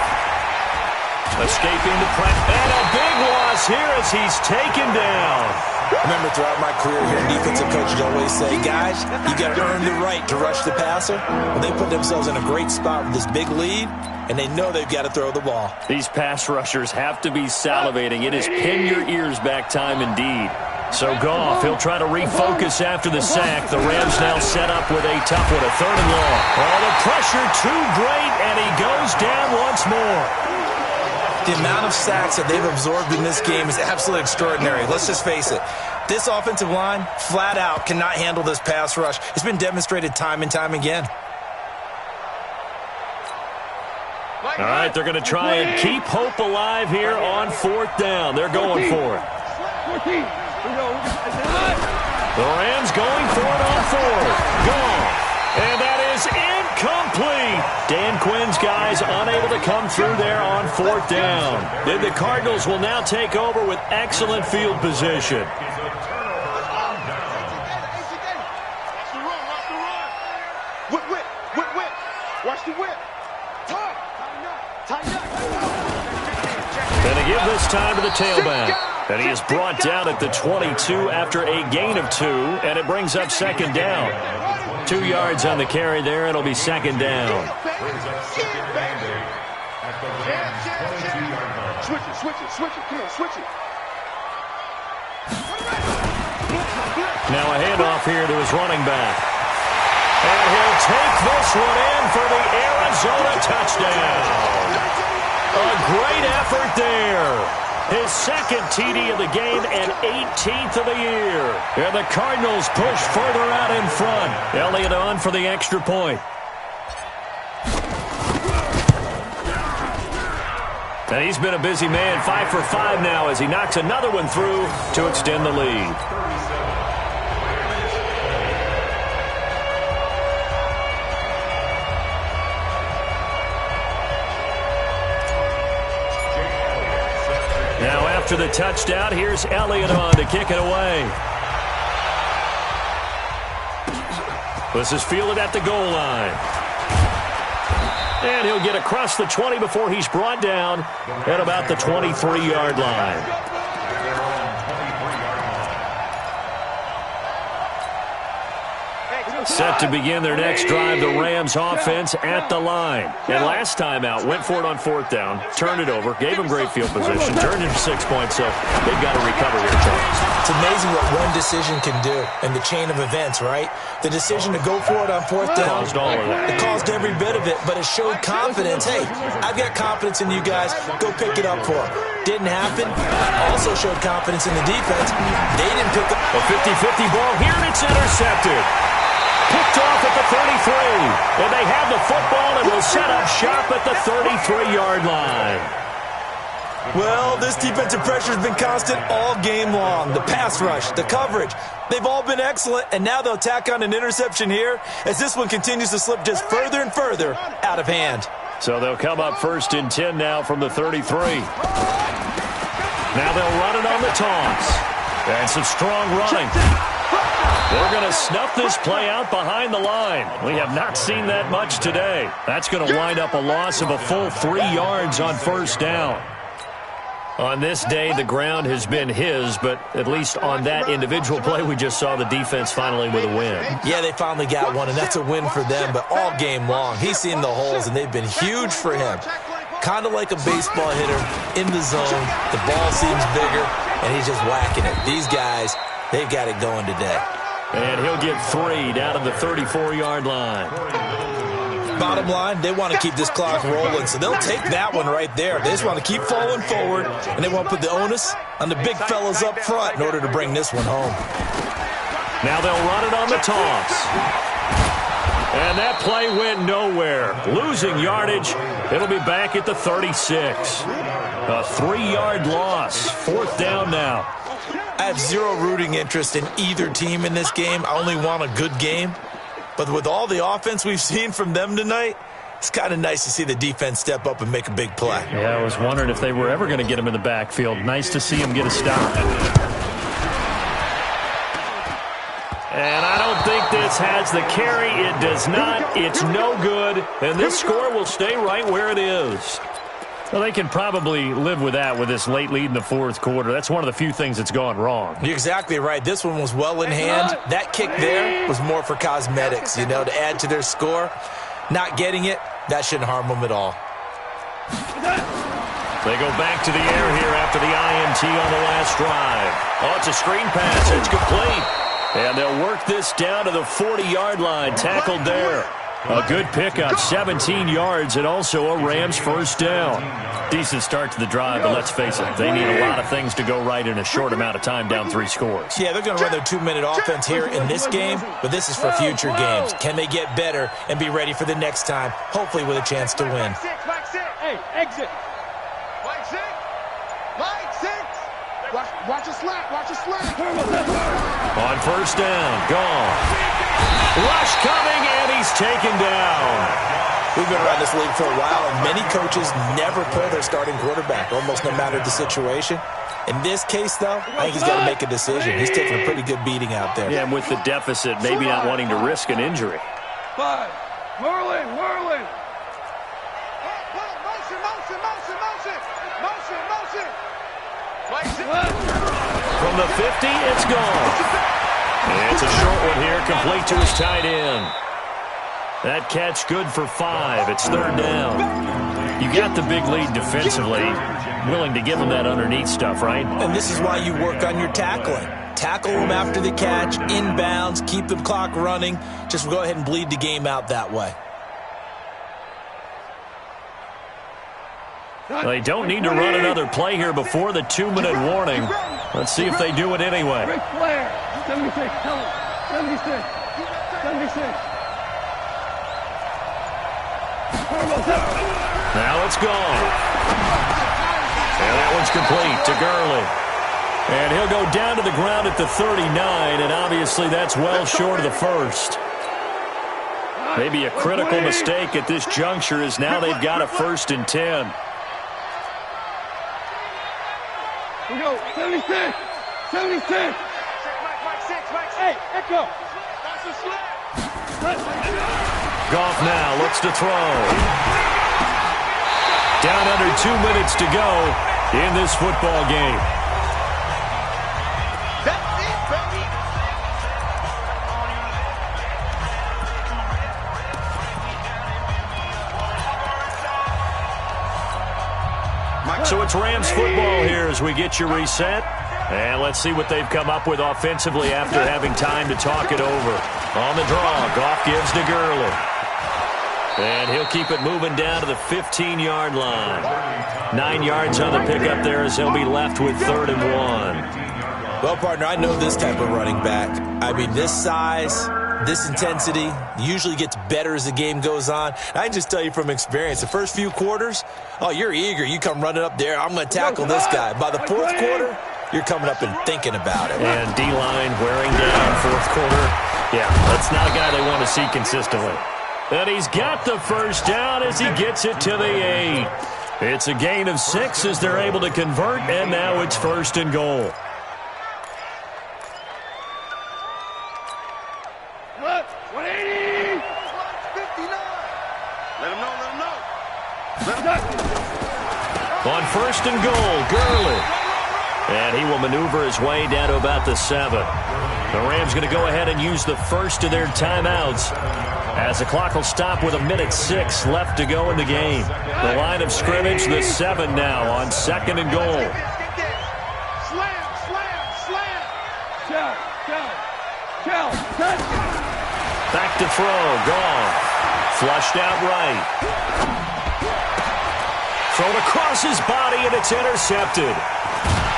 Escaping the pressure. And a big loss here as he's taken down. Remember, throughout my career here, defensive coaches always say, guys, you got to earn the right to rush the passer. Well, they put themselves in a great spot with this big lead, and they know they've got to throw the ball. These pass rushers have to be salivating. It is pin your ears back time indeed. So Goff, he'll try to refocus after the sack. The Rams now set up with a tough one, a 3rd and long. Oh, the pressure too great, and he goes down once more. The amount of sacks that they've absorbed in this game is absolutely extraordinary. Let's just face it. This offensive line, flat out, cannot handle this pass rush. It's been demonstrated time and time again. All right, they're going to try and keep hope alive here on 4th down. They're going for it. The Rams going for it on 4th. Gone. And that is incomplete. Dan Quinn's guys unable to come through there on 4th down. Then the Cardinals will now take over with excellent field position. Watch the whip. And they give this time to the tailback. And he is brought down at the 22 after a gain of 2, and it brings up 2nd down. 2 yards on the carry there. It'll be 2nd down. Switch it. Come on, switch it. Now a handoff here to his running back. And he'll take this one in for the Arizona touchdown. A great effort there. His 2nd TD of the game and 18th of the year. And the Cardinals push further out in front. Elliott on for the extra point. And he's been a busy man, 5 for 5 now as he knocks another one through to extend the lead. Now after the touchdown, here's Elliott on to kick it away. This is fielded at the goal line. And he'll get across the 20 before he's brought down at about the 23-yard line. Set to begin their next drive, the Rams offense at the line. And last time out, went for it on 4th down, turned it over, gave them great field position, turned it to 6 points, so they've got to recover here, Charles. It's amazing what one decision can do in the chain of events, right? The decision to go for it on 4th down, Caused all of that. It caused every bit of it, but it showed confidence. Hey, I've got confidence in you guys. Go pick it up for them. Didn't happen. Also showed confidence in the defense. They didn't pick up. A 50-50 ball here, and it's intercepted. Picked off at the 33. And they have the football and will set up shop at the 33-yard line. Well, this defensive pressure has been constant all game long. The pass rush, the coverage, they've all been excellent, and now they'll tack on an interception here as this one continues to slip just further and further out of hand. So they'll come up 1st and 10 now from the 33. Now they'll run it on the toss. And some strong running. They're going to snuff this play out behind the line. We have not seen that much today. That's going to wind up a loss of a full 3 yards on 1st down. On this day, the ground has been his, but at least on that individual play, we just saw the defense finally with a win. Yeah, they finally got one, and that's a win for them, but all game long, he's seen the holes, and they've been huge for him. Kind of like a baseball hitter in the zone. The ball seems bigger, and he's just whacking it. These guys, they've got it going today. And he'll get 3 down to the 34-yard line. Bottom line, they want to keep this clock rolling, so they'll take that one right there. They just want to keep falling forward, and they want to put the onus on the big fellas up front in order to bring this one home. Now they'll run it on the toss. And that play went nowhere. Losing yardage. It'll be back at the 36. A 3-yard loss. 4th down now. I have zero rooting interest in either team in this game. I only want a good game. But with all the offense we've seen from them tonight, it's kind of nice to see the defense step up and make a big play. Yeah, I was wondering if they were ever going to get him in the backfield. Nice to see him get a stop. And I don't think this has the carry. It does not. It's no good. And this score will stay right where it is. Well, they can probably live with that with this late lead in the 4th quarter. That's one of the few things that's gone wrong. You're exactly right. This one was well in hand. That kick there was more for cosmetics, you know, to add to their score. Not getting it, that shouldn't harm them at all. They go back to the air here after the INT on the last drive. Oh, it's a screen pass. It's complete. And they'll work this down to the 40-yard line. Tackled there. A good pickup, 17 yards, and also a Rams first down. Decent start to the drive, but let's face it, they need a lot of things to go right in a short amount of time, down 3 scores. Yeah, they're going to run their 2-minute offense here in this game, but this is for future games. Can they get better and be ready for the next time, hopefully with a chance to win? Hey, exit. Mike 6. Mike 6. Watch a slap. Watch a slap. On first down, gone. Rush coming, and he's taken down. We've been around this league for a while, and many coaches never pull their starting quarterback, almost no matter the situation. In this case, though, I think he's got to make a decision. He's taking a pretty good beating out there. Yeah, and with the deficit, maybe not wanting to risk an injury. 5. Merlin. Motion. From the 50, it's gone. It's a short one here, complete to his tight end. That catch good for 5. It's third down. You got the big lead defensively. Willing to give him that underneath stuff, right? And this is why you work on your tackling. Tackle them after the catch, inbounds, keep the clock running. Just go ahead and bleed the game out that way. They don't need to run another play here before the 2-minute warning. Let's see if they do it anyway. Ric Flair. 76. Tell him. 76. 76. Now it's gone. And that one's complete to Gurley. And he'll go down to the ground at the 39, and obviously that's well short of the first. Maybe a critical mistake at this juncture is now they've got a 1st and 10. We go. 76. 76. Hey, Echo. Goff now looks to throw. Down under 2 minutes to go in this football game. That's it, baby. So it's Rams football here as we get you reset. And let's see what they've come up with offensively after having time to talk it over. On the draw, Goff gives to Gurley. And he'll keep it moving down to the 15-yard line. 9 yards on the pickup there as he'll be left with 3rd and 1. Well, partner, I know this type of running back. I mean, this size, this intensity usually gets better as the game goes on. I can just tell you from experience, the first few quarters, oh, you're eager. You come running up there, I'm going to tackle this guy. By the 4th quarter, you're coming up and thinking about it. And D-line wearing down 4th quarter. Yeah, that's not a guy they want to see consistently. And he's got the first down as he gets it to the 8. It's a gain of 6 as they're able to convert, and now it's 1st and goal. What? 180. 59. Let him know. On 1st and goal, Gurley. And he will maneuver his way down to about the 7. The Rams going to go ahead and use the first of their timeouts as the clock will stop with 1:06 left to go in the game. The line of scrimmage, the 7 now on 2nd and goal. Slam. Shell. Back to throw, gone. Flushed out right. Thrown across his body, and it's intercepted.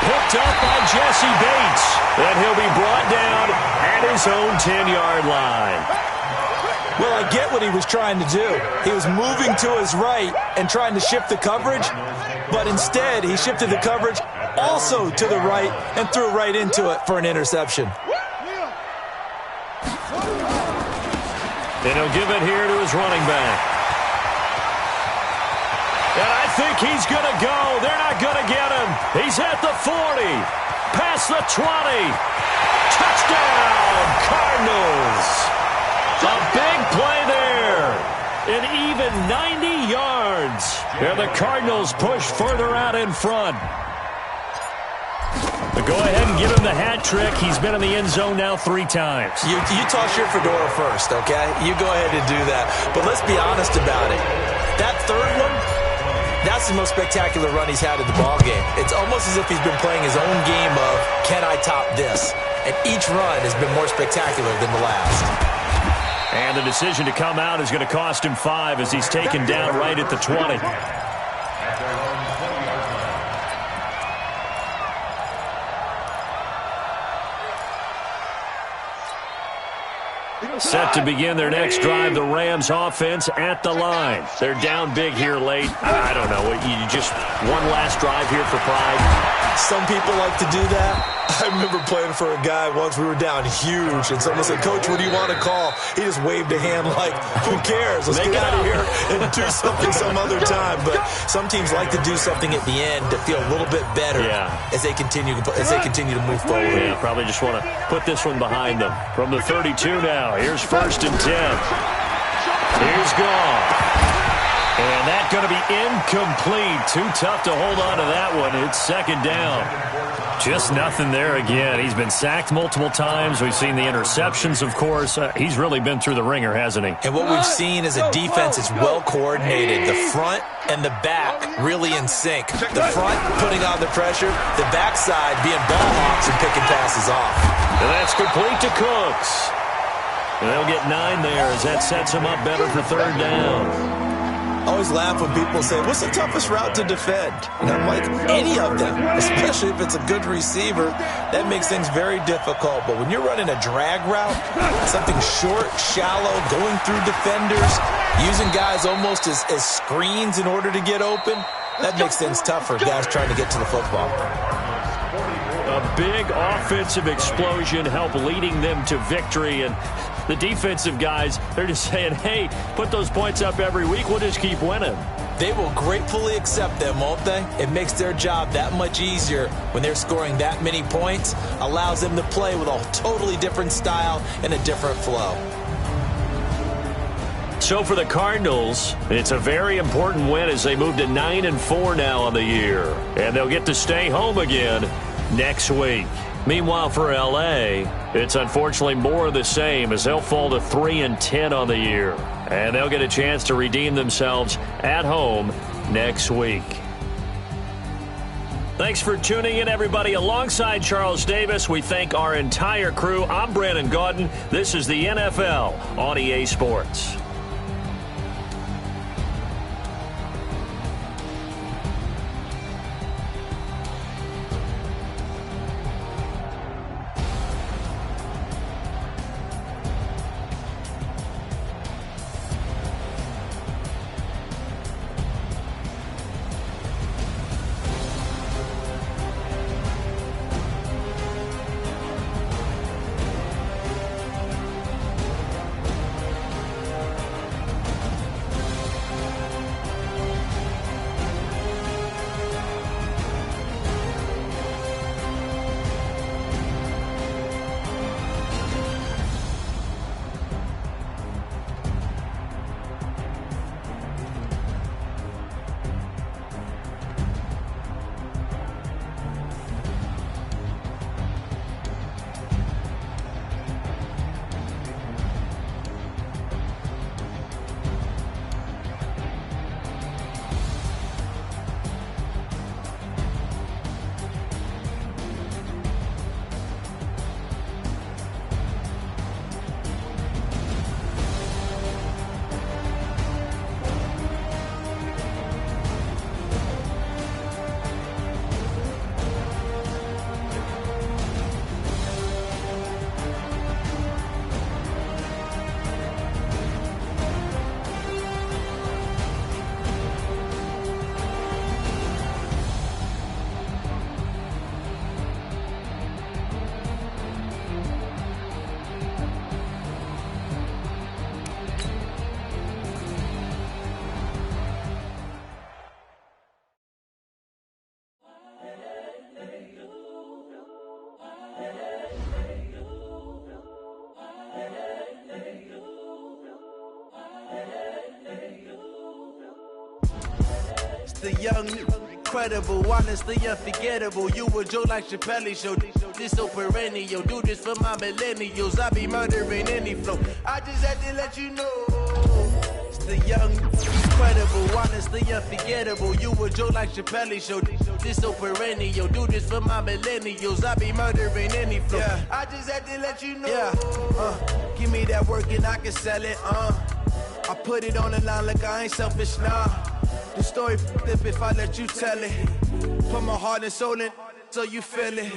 Picked up by Jesse Bates. And he'll be brought down at his own 10-yard line. Well, I get what he was trying to do. He was moving to his right and trying to shift the coverage, but instead he shifted the coverage also to the right and threw right into it for an interception. And he'll give it here to his running back. And I think he's going to go. They're not going to get him. He's at the 40. Past the 20. Touchdown, Cardinals. A big play there. An even 90 yards. And the Cardinals push further out in front. But go ahead and give him the hat trick. He's been in the end zone now 3 times. You toss your fedora first, okay? You go ahead and do that. But let's be honest about it. That third one, that's the most spectacular run he's had in the ballgame. It's almost as if he's been playing his own game of, can I top this? And each run has been more spectacular than the last. And the decision to come out is going to cost him 5 as he's taken down right at the 20. Set to begin their next drive, the Rams offense at the line. They're down big here late. I don't know. You just one last drive here for pride. Some people like to do that. I remember playing for a guy once. We were down huge, and someone said, "Coach, what do you want to call?" He just waved a hand like, "Who cares? Let's get out of here and do something some other time." But some teams like to do something at the end to feel a little bit better as they continue to move forward. Yeah, probably just want to put this one behind them. From the 32 now, here's 1st and 10. Here's gone. And that's going to be incomplete. Too tough to hold on to that one. It's 2nd down. Just nothing there again. He's been sacked multiple times. We've seen the interceptions, of course. He's really been through the ringer, hasn't he? And what we've seen is a defense that's well coordinated. The front and the back really in sync. The front putting on the pressure. The backside being ball hawks and picking passes off. And that's complete to Cooks. And they'll get 9 there as that sets him up better for 3rd down. I always laugh when people say, what's the toughest route to defend? And I'm like, any of them, especially if it's a good receiver. That makes things very difficult. But when you're running a drag route, something short, shallow, going through defenders, using guys almost as screens in order to get open, that makes things tough for guys trying to get to the football. A big offensive explosion helped leading them to victory. And the defensive guys, they're just saying, hey, put those points up every week. We'll just keep winning. They will gratefully accept them, won't they? It makes their job that much easier when they're scoring that many points. Allows them to play with a totally different style and a different flow. So for the Cardinals, it's a very important win as they move to 9-4 now on the year. And they'll get to stay home again next week. Meanwhile, for L.A., it's unfortunately more of the same as they'll fall to 3-10 on the year. And they'll get a chance to redeem themselves at home next week. Thanks for tuning in, everybody. Alongside Charles Davis, we thank our entire crew. I'm Brandon Gaudin. This is the NFL on EA Sports. The young, incredible, honestly unforgettable. You a joke like Chappelle Show. This so perennial. Do this for my millennials. I be murdering any flow. I just had to let you know. It's the young, incredible, honestly unforgettable. You a joke like Chappelle Show. This so perennial. Do this for my millennials. I be murdering any flow. I just had to let you know. Give me that. at work and I can sell it, I put it on the line like I ain't selfish, nah. The story flip if I let you tell it. Put my heart and soul in so you feel it.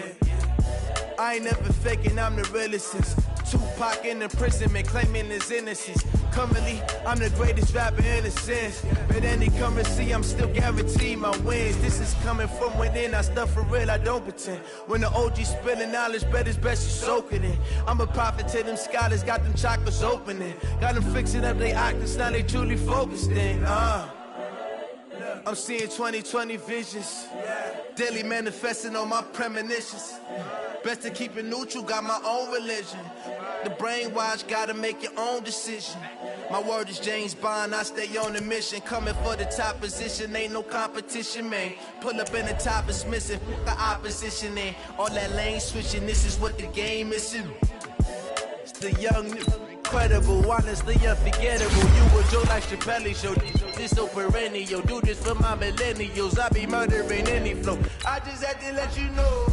I ain't never faking, I'm the realest since Tupac in imprisonment, claiming his innocence. Currently, I'm the greatest rapper in a sense. But any currency, I'm still guaranteed my wins. This is coming from within, I stuff for real, I don't pretend. When the OG spilling knowledge, bet it's best you soak it in. I'm a prophet to them scholars, got them chakras opening. Got them fixing up they octaves, now they truly focused in. I'm seeing 2020 visions, daily manifesting on my premonitions. Best to keep it neutral, got my own religion. The brainwash, gotta make your own decision. My word is James Bond, I stay on a mission. Coming for the top position, ain't no competition, man. Pull up in the top, it's missing, the opposition in. All that lane switching, this is what the game is. It's the young, incredible, honestly unforgettable. You a Joe like Chappelle show. This so perennial, do this for my millennials. I be murdering any flow. I just had to let you know.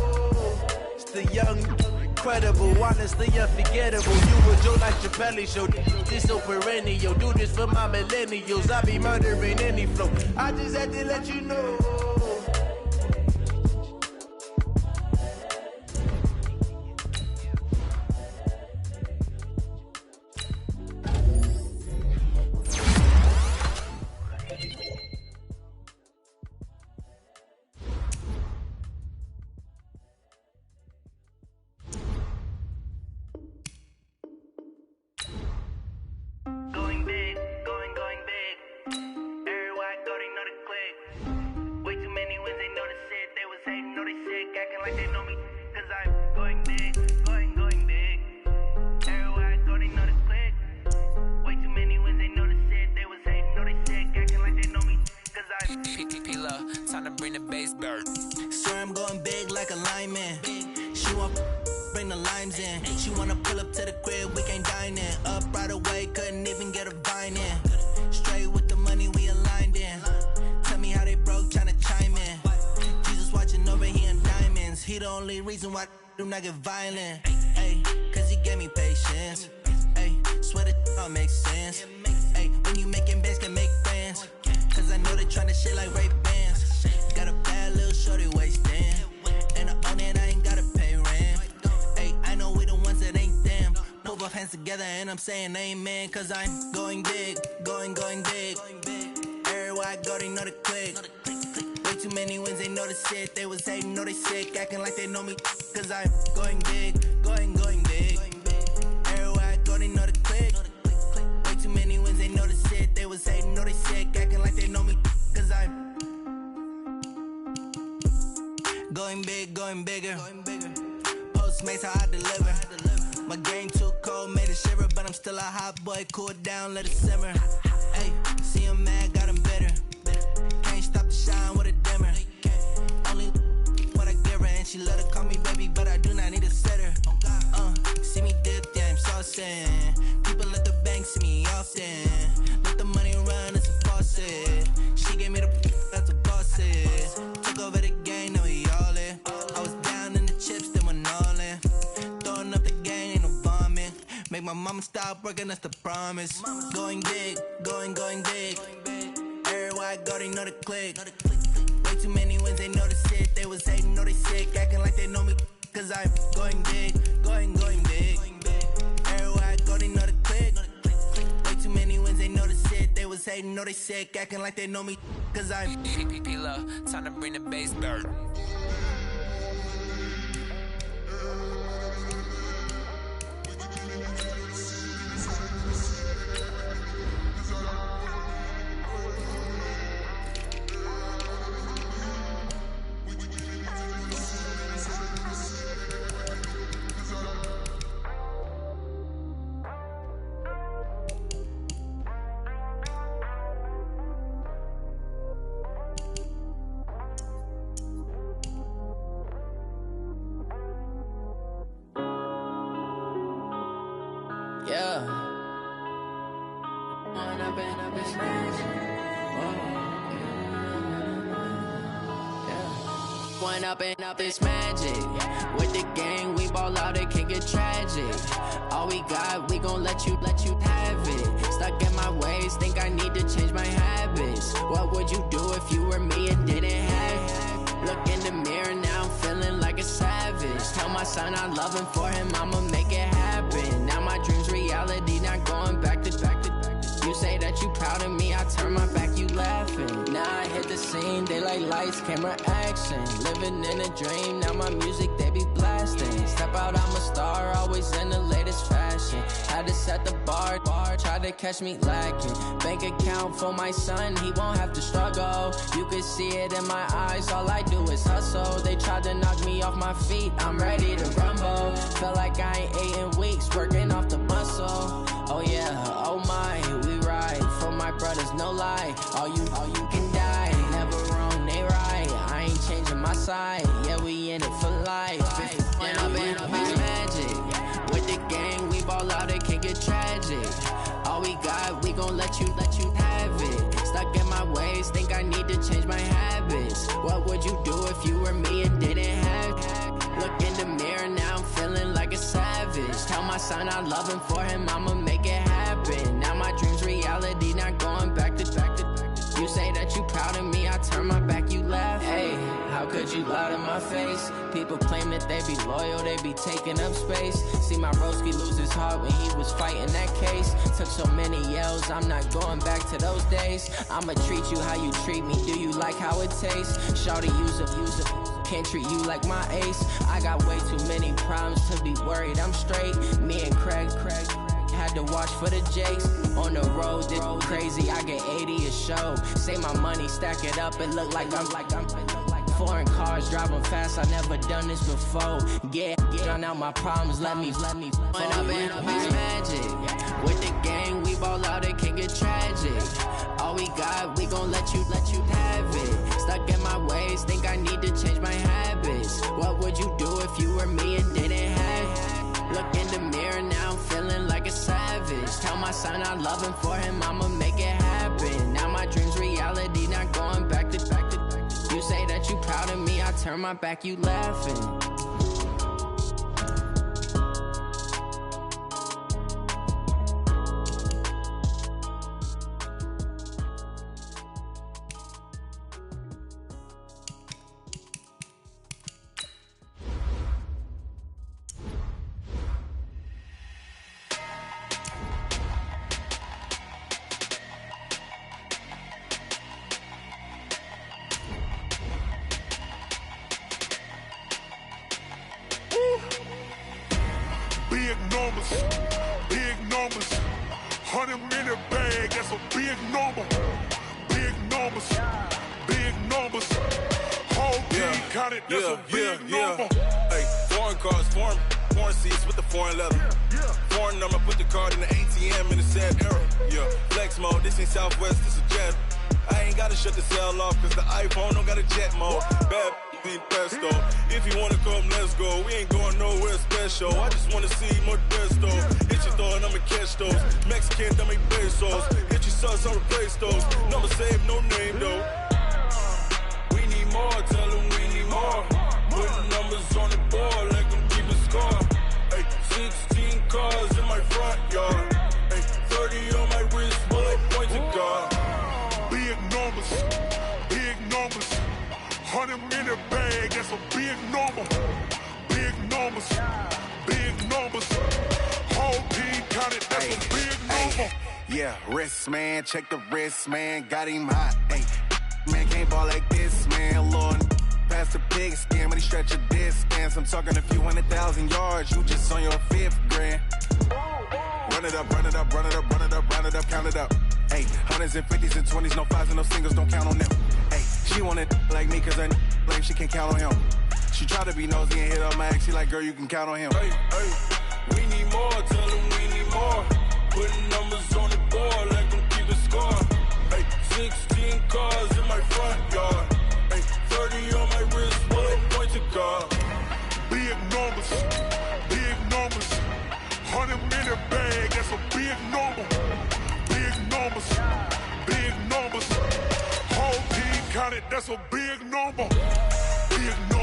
It's the young, incredible, honestly unforgettable. You a Joe like Chappelle show. This so perennial, do this for my millennials. I be murdering any flow. I just had to let you know. I get violent, ayy, cause he gave me patience, ayy, swear that all makes sense, ayy, when you making bands can make friends, cause I know they tryna shit like Ray Bans, got a bad little shorty wasting, and I own it, I ain't gotta pay rent, ayy, I know we the ones that ain't them, move our hands together and I'm saying amen, cause I'm going big, going big, everywhere I go they know the click. Way too many wins, they know the shit. They was hating, know they sick, acting like they know me. Cause I'm going big, going big. Everywhere I go, they know the click. Way too many wins, they know the shit. They was hating, know they sick, acting like they know me. Cause I'm going big, going bigger. Postmates, how I deliver. My game too cold, made it shiver. But I'm still a hot boy, cool it down, let it simmer. Hey, see him mad, got him better. Can't stop the shine with a dimmer. Only what I give her, and she love to call me baby, but I do not need a setter. See me dip, yeah, I'm saucing. People at the bank see me often. Let the money run, it's a faucet. She gave me the that's a boss is. Took over the game, now we all in. I was down in the chips, then went all in. Throwing up the game, ain't no bombing. Make my mama stop working, that's the promise. Going big, going big. Everywhere I go, they know the click. Way too many wins, they know the shit. They was hating, know they sick, acting like they know me. Cause I'm going big, going big. Everywhere I go, they know the click. Way too many wins, they know the shit. They was hating, know they sick, acting like they know me. Cause I'm P-P-P-Love, time to bring the bass bird. One up and up, it's magic. With the gang, we ball out, it can get tragic. All we got, we gon' let you have it. Stuck in my ways, think I need to change my habits. What would you do if you were me and didn't have it? Look in the mirror now, I'm feeling like a savage. Tell my son I love him, for him I'ma make it happen. Now my dream's reality, not going back to. You say that you proud of me, I turn my back, you laughing. Now I hit the scene, daylight lights, camera action. Living in a dream, now my music, they be blasting. Step out, I'm a star, always in the latest fashion. Had to set the bar, try to catch me lacking. Bank account for my son, he won't have to struggle. You can see it in my eyes, all I do is hustle. They tried to knock me off my feet, I'm ready to rumble. Feel like I ain't ate in weeks, working off the muscle. Oh yeah, oh my, we ride for my brothers, no lie. All you can die, never wrong, they right. I ain't changing my side, yeah, we in it for life. When up and up, it's magic. With the gang, we ball out, it can get tragic. All we got, we gon' let you have it. Stuck in my ways, think I need to change my habits. What would you do if you were me and didn't have it? Look in the mirror now, I'm feeling like a savage. Tell my son I love him, for him I'ma make it happen. Now my dream's reality, not going back to. You say that you proud of me, I turn my back, you laugh. Hey, how could you lie to my face? People claim that they be loyal, they be taking up space. See my broski lose his heart when he was fighting that case. Took so many yells, I'm not going back to those days. I'ma treat you how you treat me, do you like how it tastes? Shawty, use a can't treat you like my ace. I got way too many problems to be worried, I'm straight. Me and Craig had to watch for the Jakes. On the road, did crazy, I get 80 a show. Say my money, stack it up, it look like I'm foreign cars, driving fast, I never done this before. Get on out my problems, let me When up and up, it's magic. With the gang, we ball out, it can get tragic. All we got, we gon' let you have it. Stuck in my ways, think I need to change my habits. What would you do if you were me and didn't have it? Look in the mirror now, I'm feeling like a savage. Tell my son I love him, for him I'ma make it happen. Now my dream's reality, not going back to. You say that you proud of me, I turn my back, you laughing. Big numbers, 100-minute bag, that's a big number. Big numbers, whole team counted, that's a big number. Hey, foreign cars, foreign seats with the foreign leather. Foreign number, put the card in the ATM in the sad era. Yeah, flex mode, this ain't Southwest, this is Jet. I ain't gotta shut the cell off, cause the iPhone don't got a jet mode. Bad ain't pesto. If you wanna come, let's go. We ain't going nowhere special. I just wanna see more pesto. Hit your thought, I'ma catch those. Mexican, I make pesos. Hit your sus, I'll replace those. Number save, no name though. We need more, tell them we need more. Putting numbers on the board, like them keep a score. Hey, 16 cars in my front yard. Hey, 30 on my wrist, bullet point to God. Big numbers, 100-minute bag, that's a big number. Big numbers, whole team counted, that's a big number. Yeah, wrist man, check the wrist man, got him hot. Ay, man can't ball like this, man. Lord, past the pig skin, but he stretch a distance. I'm talking a few 100,000 yards, you just on your 5th grand. Run it up, count it up. Hey, hundreds and 50s and 20s, no 5s and no singles, don't count on them. Hey, she want it like me, cause her like she can count on him. She try to be nosy and hit up my ex, she like, girl, you can count on him. Hey, we need more, tell them we need more. Putting numbers on the board, like them keep a score. Hey, 16 cars in my front yard. Hey, 30 on my wrist, bullet point to God. Big numbers, 100-minute bag, that's a big number. Big numbers, whole team counted, that's a big number. Big numbers.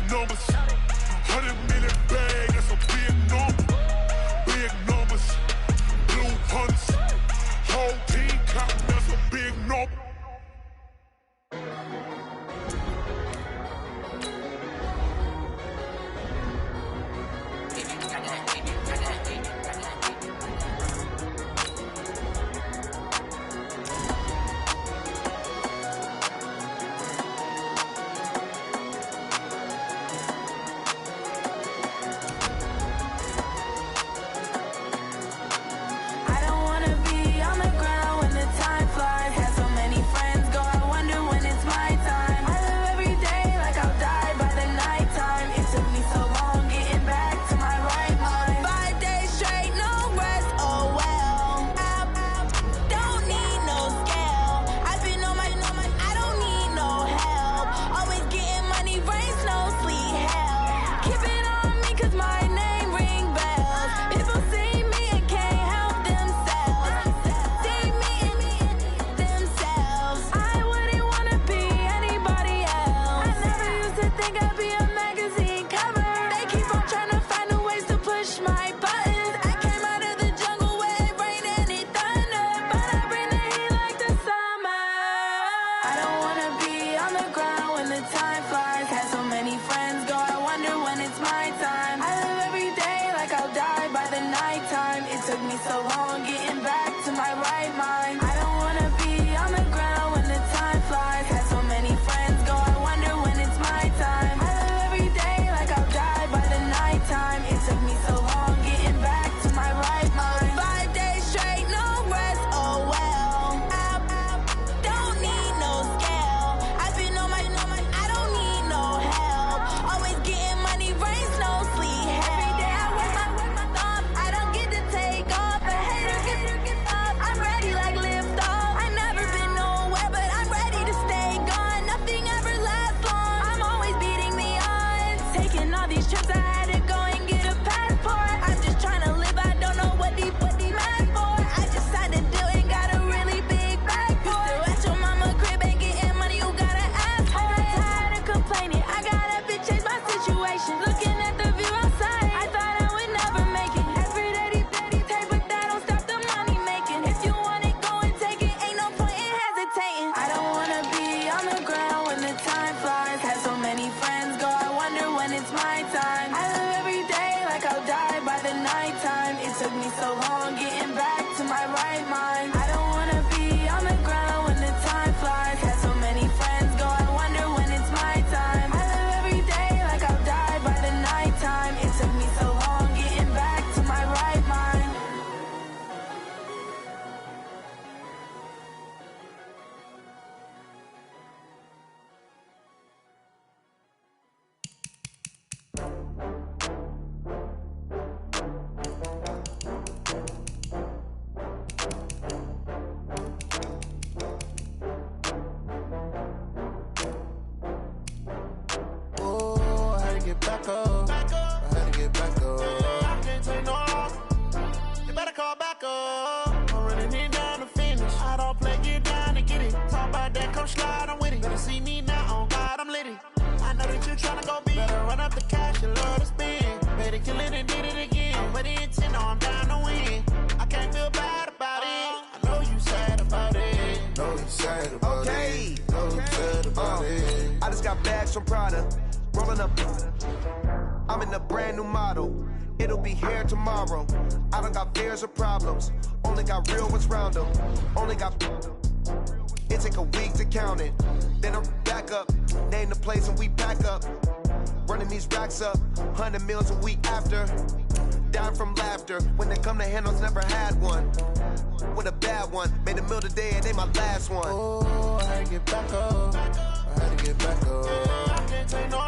numbers. 100 million bag, that's a big number. Big numbers. Blue hunts. Whole team counting, that's a big number. From Prada, rolling up. I'm in a brand new model. It'll be here tomorrow. I don't got fears or problems. Only got real ones round them. Only got. It take a week to count it. Then I'm back up. Name the place and we pack up. Running these racks up. 100 meals a week after. Down from laughter. When they come to handles, never had one. With a bad one. Made a meal today and they my last one. Oh, I had to get back up. I had to get back up. I can't take no.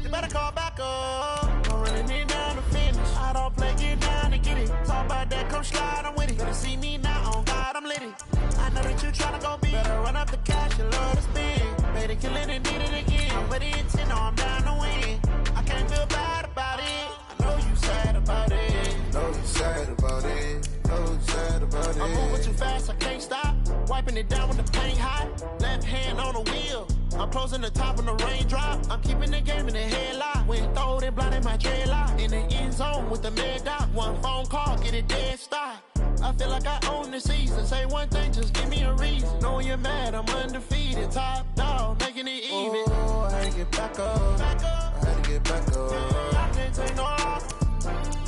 You better call back up. I'm running it down to finish. I don't play, get down to get it. Talk about that, come slide, I'm with it. Better see me now, on God, I'm lit it. I know that you tryna go big. Better run up the cash, you love to spend. Better kill it and did it again. I'm with the intent, no, I'm down to win. I can't feel bad about it. I know you sad about it. Know you sad about it. Know you sad about it. I'm moving too fast, I can't stop. Wiping it down with the paint hot. Left hand on the wheel. I'm closing the top on the raindrop. I'm keeping the game in the headlock. When throwed and blinded my dreadlock. In the end zone with the mad dot. One phone call, get it dead stop. I feel like I own the season. Say one thing, just give me a reason. Knowing you're mad, I'm undefeated. Top dog, making it even. Oh, I had to get back up. I had to get back up. I can't take no off.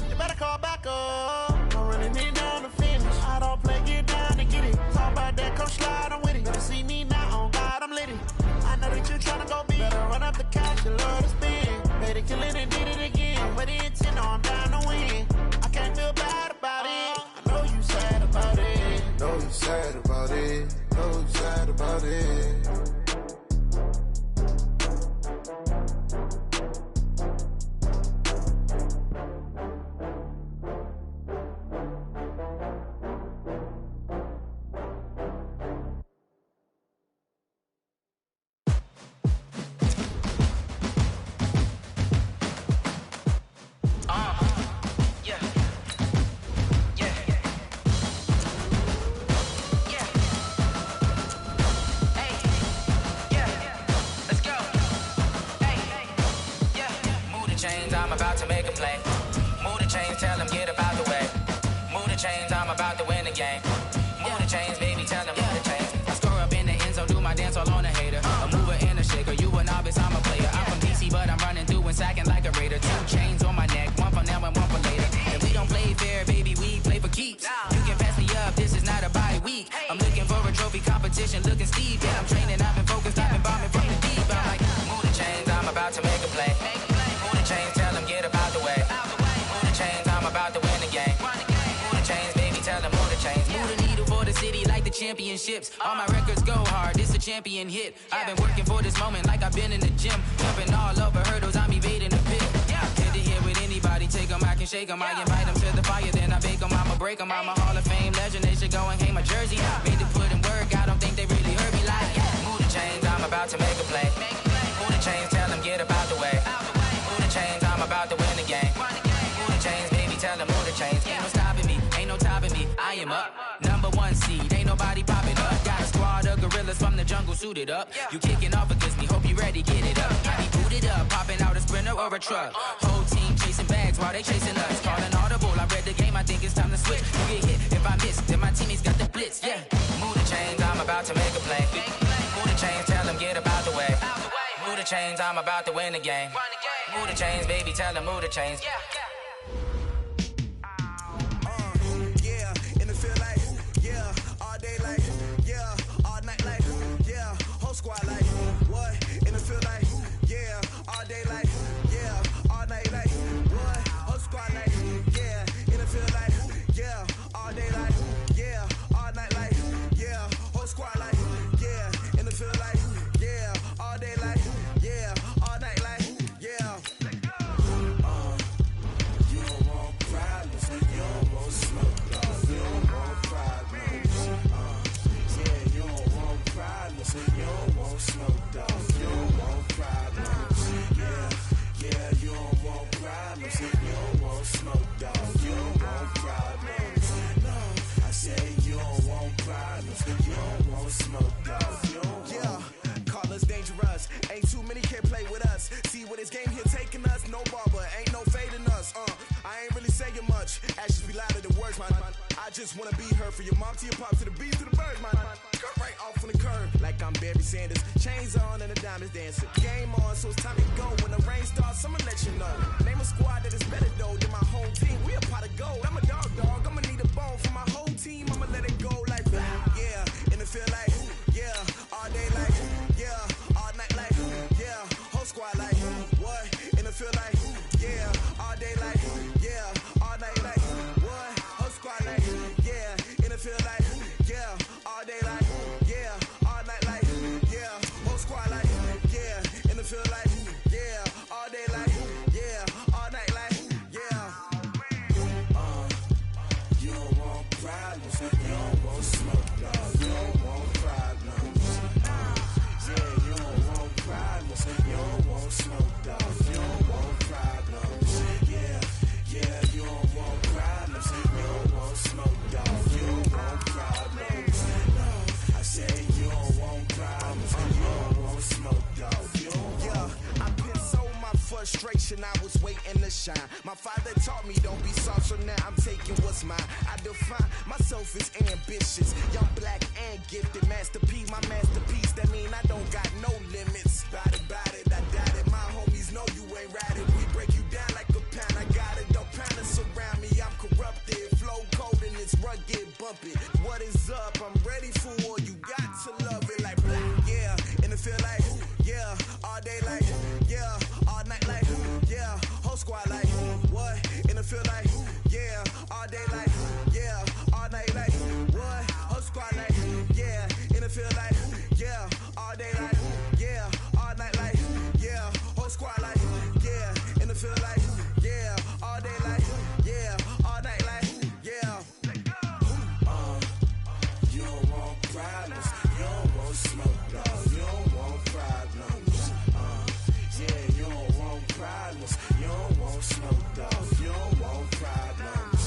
You better call back up. I'm running it down to finish. I don't play, get down to get it. Talk about that, come slide, I'm with it. Better see me now, on God, I'm lit it. I know that you're tryna go big. Better run up the cash, you love to spend. Better kill it and did it again. But the intent, I'm down to win. I can't feel bad about it. I know you sad about it. Know you sad about it. Know you sad about it. I'm about to make a play. Move the chains, tell them get about the way. Move the chains, I'm about to win the game. Move the chains, baby, tell them move the chains. I score up in the end zone, do my dance all on a hater. A mover and a shaker, you a novice, I'm a player. I'm from DC, but I'm running through and sacking like a raider. 2 chains on my neck, one for now and one for later. And we don't play fair, baby, we play for keeps. You can pass me up, this is not a bye week. I'm looking for a trophy competition, looking steep. Yeah, I'm training, I've been focused, I've been bombing from the deep. I'm like, move the chains, I'm about to make a play. Move the chains, tell them get about the way. Move the chains, I'm about to win the game. Move the chains, baby, tell them move the chains. Move the needle for the city like the championships. All my records go hard, this a champion hit. I've been working for this moment like I've been in the gym. Jumping all over hurdles, I'm evading the pit. Head to head with anybody, take them, I can shake them. I invite them to the fire, then I bake them, I'ma break them. I'm a Hall of Fame legend, they should go and hang my jersey. Made to put in work, I don't think they really heard me like, move the chains, I'm about to make a play. Move the chains, tell them get about the way. Move the chains, I'm about to win the game. Move the chains, baby, tell them move the chains. Ain't no stopping me, ain't no topping me, I am up. Number 1 seed, ain't nobody popping up. Got a squad of gorillas from the jungle suited up. You kicking off against me, hope you ready, get it up. I be booted up, popping out a sprinter or a truck. Whole team chasing bags while they chasing us. Calling audible, I read the game, I think it's time to switch. You get hit, if I miss, then my teammates got the blitz, yeah. Move the chains, I'm about to make a play. Move the chains, tell them get about the way. Move the chains, I'm about to win the game. Move the chains, baby, tell them move the chains. Yeah, in the field like, yeah, all day like, yeah, all night like, yeah, whole squad like, what? In the field like, yeah, all day like, yeah, all night like, what? Whole squad like, yeah, in the field like, yeah, all day like, yeah, all night like, yeah, whole squad like, yeah, in the field like, yeah, all day like, yeah, all night like, yeah. You don't want problems, you don't want smoke, you don't want problems. Yeah, you don't want problems, you don't want smoke, dog. You don't want problems. Yeah, you don't want problems, you don't want smoke, dog. You don't want problems. No, I say you don't want problems, you don't want smoke, dog. You don't want. Call us dangerous. Ain't too many can play with us. See what this game here taking us. No barber, ain't no fading us. I ain't really saying much. Actions be louder than words, man. I just wanna be heard. For your mom to your pop to the beat to the bird, man. Cut right off on the curb, like I'm Barry Sanders. Chains on and the diamonds dancing. Game on, so it's time to go. When the rain starts, I'ma let you know. Name a squad that is better though than my home team. We a pot of gold. I'm a dog. I'ma need a bone for my whole team. I'ma let it go like, yeah. In the field like, yeah. All day like, yeah. All night like, yeah. Whole squad like, what? In the field like, yeah. All day like, yeah. All night like, what? Whole squad like, yeah. In the field like, yeah. All day like, yeah. All night like, yeah. Whole squad like, yeah. In the field like, yeah. All day like, yeah. All night like, yeah. shine. My father taught me don't be soft, so now I'm taking what's mine. I define myself as ambitious, young, black, and gifted. Masterpiece, my masterpiece, that mean I don't got no limits. Bout it, I doubt it. My homies know you ain't ride it. We break you down like a pound. I got it, don't pound us around me. I'm corrupted, flow cold and it's rugged, bumpy. What is up? I'm ready for war. You got to love it like black, yeah. And it feel like, yeah, all day like, yeah, all night like, yeah, whole squad like, what? And it feel like, yeah, all day like, yeah, all night like, what? Whole squad like, yeah, and it feel like, yeah, all day like, yeah, all night like, yeah, whole squad like, yeah, and it feel like, yeah, all day like, yeah, all night like, yeah. You don't want problems, you don't want smoke, dog, you don't want problems. Yeah, you don't want problems, you don't want smoke, dog, you don't want problems.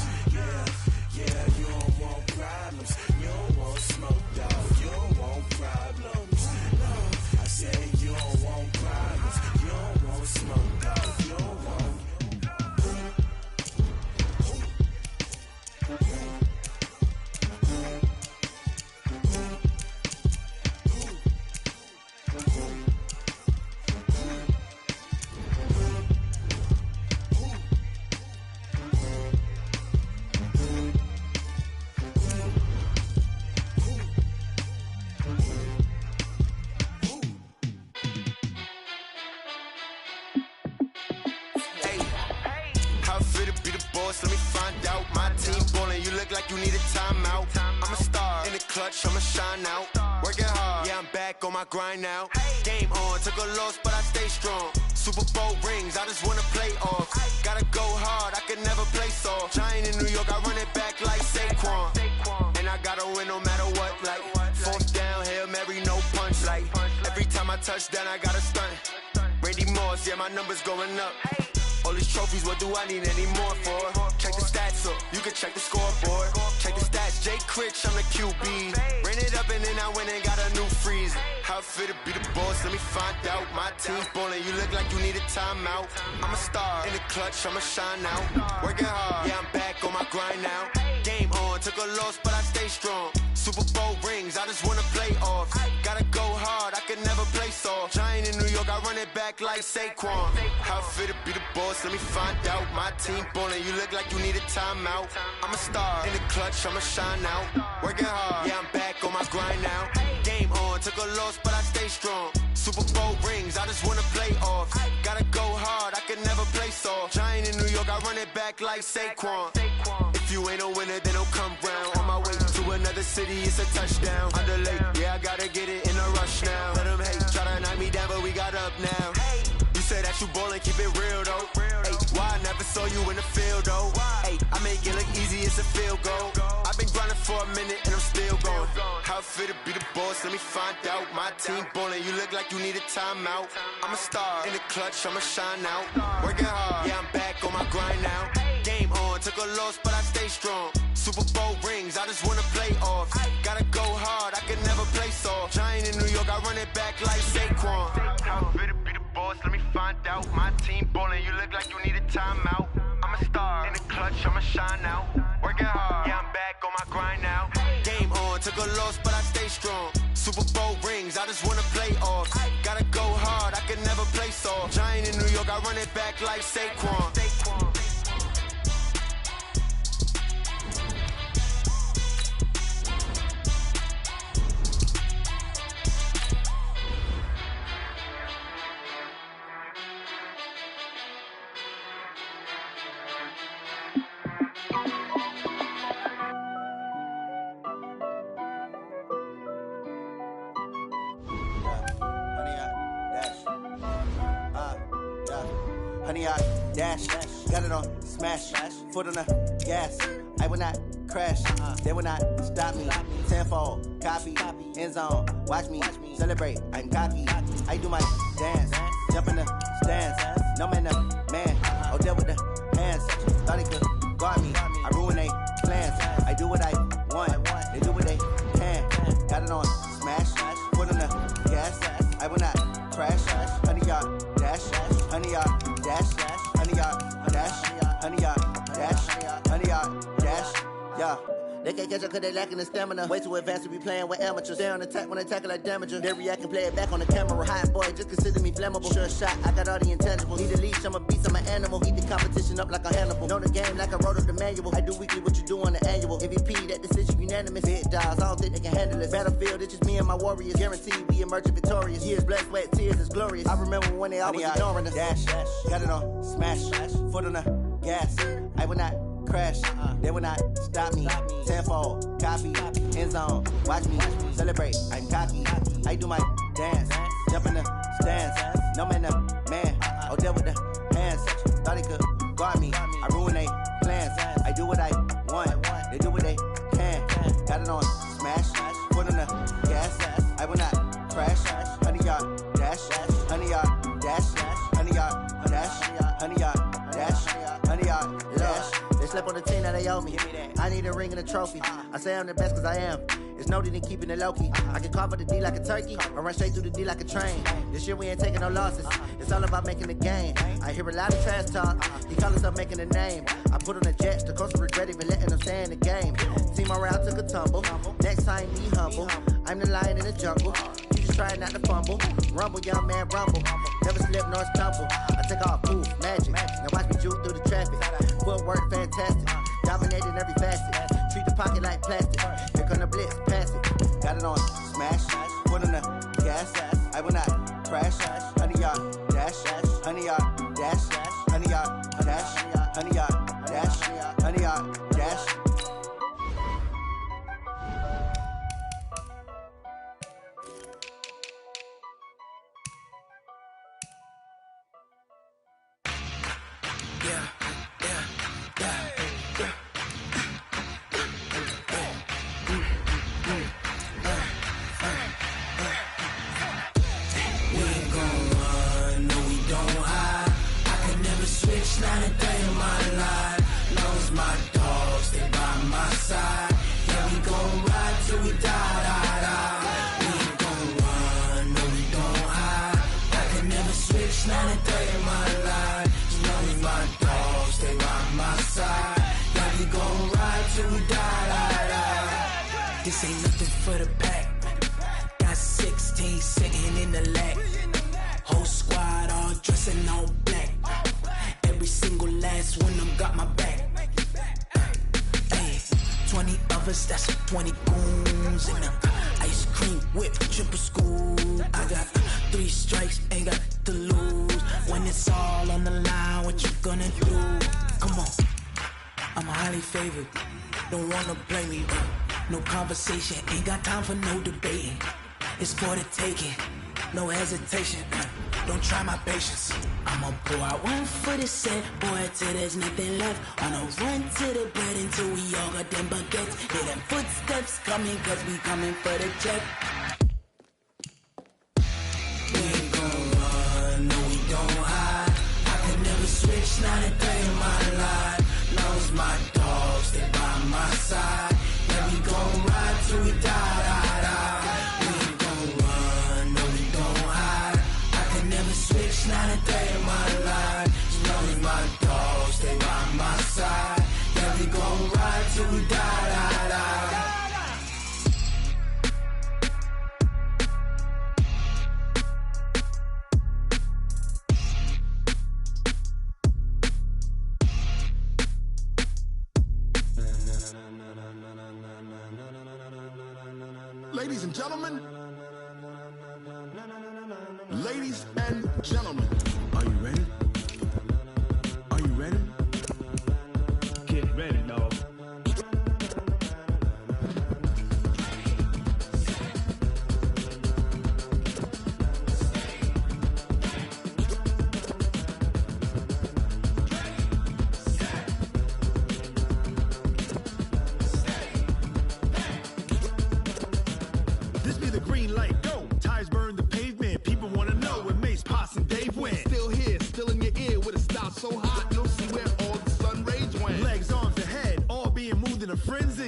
Yeah, you don't want problems, you don't want smoke, dog, you don't want problems. I said you don't want problems, you don't want smoke, dog, you don't want. Let me find out. My team ballin', you look like you need a timeout. I'm a star in the clutch, I'ma shine out. Working hard, yeah, I'm back on my grind now. Game on, took a loss, but I stay strong. Super Bowl rings, I just wanna play off. Gotta go hard, I can never play soft. Giant in New York, I run it back like Saquon. And I gotta win no matter what, like fourth down, Hail Mary, no punch. Like every time I touch down, I gotta stunt. Randy Moss, yeah, my numbers going up. All these trophies, what do I need any more for? Check the stats up, you can check the scoreboard. Check the stats, Jay Critch, I'm the QB. Ran it up and then I went and got a new freeze. How it feel to be the boss, let me find out. My team ballin', you look like you need a timeout. I'm a star in the clutch, I'ma shine out. Working hard, yeah, I'm back on my grind now. Game on, took a loss, but I stay strong. Super Bowl rings, I just wanna play off. Gotta go hard, I can never play soft. Giant in New York, I run it back like Saquon. How it feel to be the boss, let me find out. My team ballin', you look like you need a timeout. I'm a star in the clutch, I'ma shine out. Working hard, yeah, I'm back on my grind now. Game on, took a loss, but I stay strong. Super Bowl rings, I just wanna play off. Gotta go hard, I can never play soft. Giant in New York, I run it back like Saquon. If you ain't a winner, then don't come round. On my way to another city, it's a touchdown. Underlay, yeah, I gotta get it in a rush now. Let them hate, try to knock me down, but we got up now. You say that you ballin', keep it real though. Hey, why I never saw you in the field though? Hey, I make it look easy, it's a field goal. I've been grinding for a minute and I'm still going. How it feel to be the boss, let me find out. My team ballin', you look like you need a timeout. I'm a star in the clutch, I'ma shine out. Working hard, yeah, I'm back on my grind now. Game on, took a loss, but I stay strong. Super Bowl rings, I just wanna play off. Gotta go hard, I can never play soft. Giant in New York, I run it back like Saquon. How it feel to be the boss, let me find out. My team ballin', you look like you need a timeout. I'm a star in the clutch, I'ma shine out. Working hard, yeah, I'm back on my grind now. Game on, took a loss, but I stay strong. Super Bowl rings, I just wanna play off. Gotta go hard, I can never play soft. Giant in New York, I run it back like Saquon. Honey, I dash, got it on smash, foot on the gas. I will not crash, they will not stop me. Tenfold, copy, end zone, watch me celebrate. I'm cocky, I do my dance, jump in the stands. No man, the man, oh, deal with the hands. Thought he could guard me, I ruin they plans. I do what I want, they do what they can. Got it on smash, foot on the gas. I will not crash, honey, y'all dash, honey, y'all dash, honey, y'all dash. Yeah. They can't catch up cause they lacking the stamina. Way too advanced to be playing with amateurs. Stay on attack when they tackle like damager. They react and play it back on the camera. Hot boy, just consider me flammable. Sure shot, I got all the intangibles. Need a leash, I'm a beast, I'm an animal. Eat the competition up like a Hannibal. Know the game like I wrote up the manual. I do weekly what you do on the annual. MVP, that decision unanimous. Big dogs, I don't think they can handle it. Battlefield, it's just me and my warriors. Guaranteed we emerging victorious. Years, blood, sweat, tears, it's glorious. I remember when they always ignoring us. Dash, got it on, smash, foot on the gas. I will not crash, they will not stop me. Tenfold, copy, end zone, watch me celebrate. I'm cocky, I do my dance, jump in the stands. No man, the man, oh, there with the hands. Thought he could guard me, I ruin they plans. I do what I want, they do what they can. Got it on smash, foot on the gas. I will not crash, 100-yard dash, 100-yard dash, 100-yard dash, 100-yard dash, 100-yard dash. They slept on the team that they owe me. I need a ring and a trophy. I say I'm the best cause I am. It's no need in keeping it low-key. I can carve up the D like a turkey or run straight through the D like a train. This year we ain't taking no losses. It's all about making the game. I hear a lot of trash talk. He call himself making a name. I put on the jets. The coach regret even letting them stay in the game. Team around took a tumble. Next time be humble. I'm the lion in the jungle. You just try not to fumble. Rumble, young man, rumble. Never slip nor stumble. I take off, poof, magic. Now watch me juke through the traffic. Footwork fantastic. Dominating every facet. Treat the pocket like plastic. Here come the blitz, pass it. Got it on smash. Foot on the gas. I will not crash. 100-yard dash. 100-yard dash. 100-yard dash. 100-yard dash. 100-yard dash. This ain't nothing for the pack. Got 16 sitting in the lap. Whole squad all dressing all black. Every single last one of them got my back. Hey, 20 of us, that's 20 goons in the ice cream whip, triple scoop. I got 3 strikes, ain't got to lose. When it's all on the line, what you gonna do? Come on, I'm highly favored. Don't wanna play me. No conversation, ain't got time for no debating. It's for the taking, no hesitation. Don't try my patience. I'ma pour out one for the set, boy, till there's nothing left. On a run to the bread until we all got them baguettes. Hear them footsteps coming, cause we coming for the check. We ain't gon' run, no we don't hide. I can never switch, not a day in my life. Long as my dogs stay by my side. We gon' ride till we die. We ain't gon' run, no we don't hide. I can never switch, not a day in my life. As long as my dogs stay by my side. Yeah, we gon' ride till we die. Ladies and gentlemen, ladies and gentlemen, are you ready? Are you ready? Get ready, dog. So hot, you'll see where all the sun rays went. Legs, arms, and head, all being moved in a frenzy.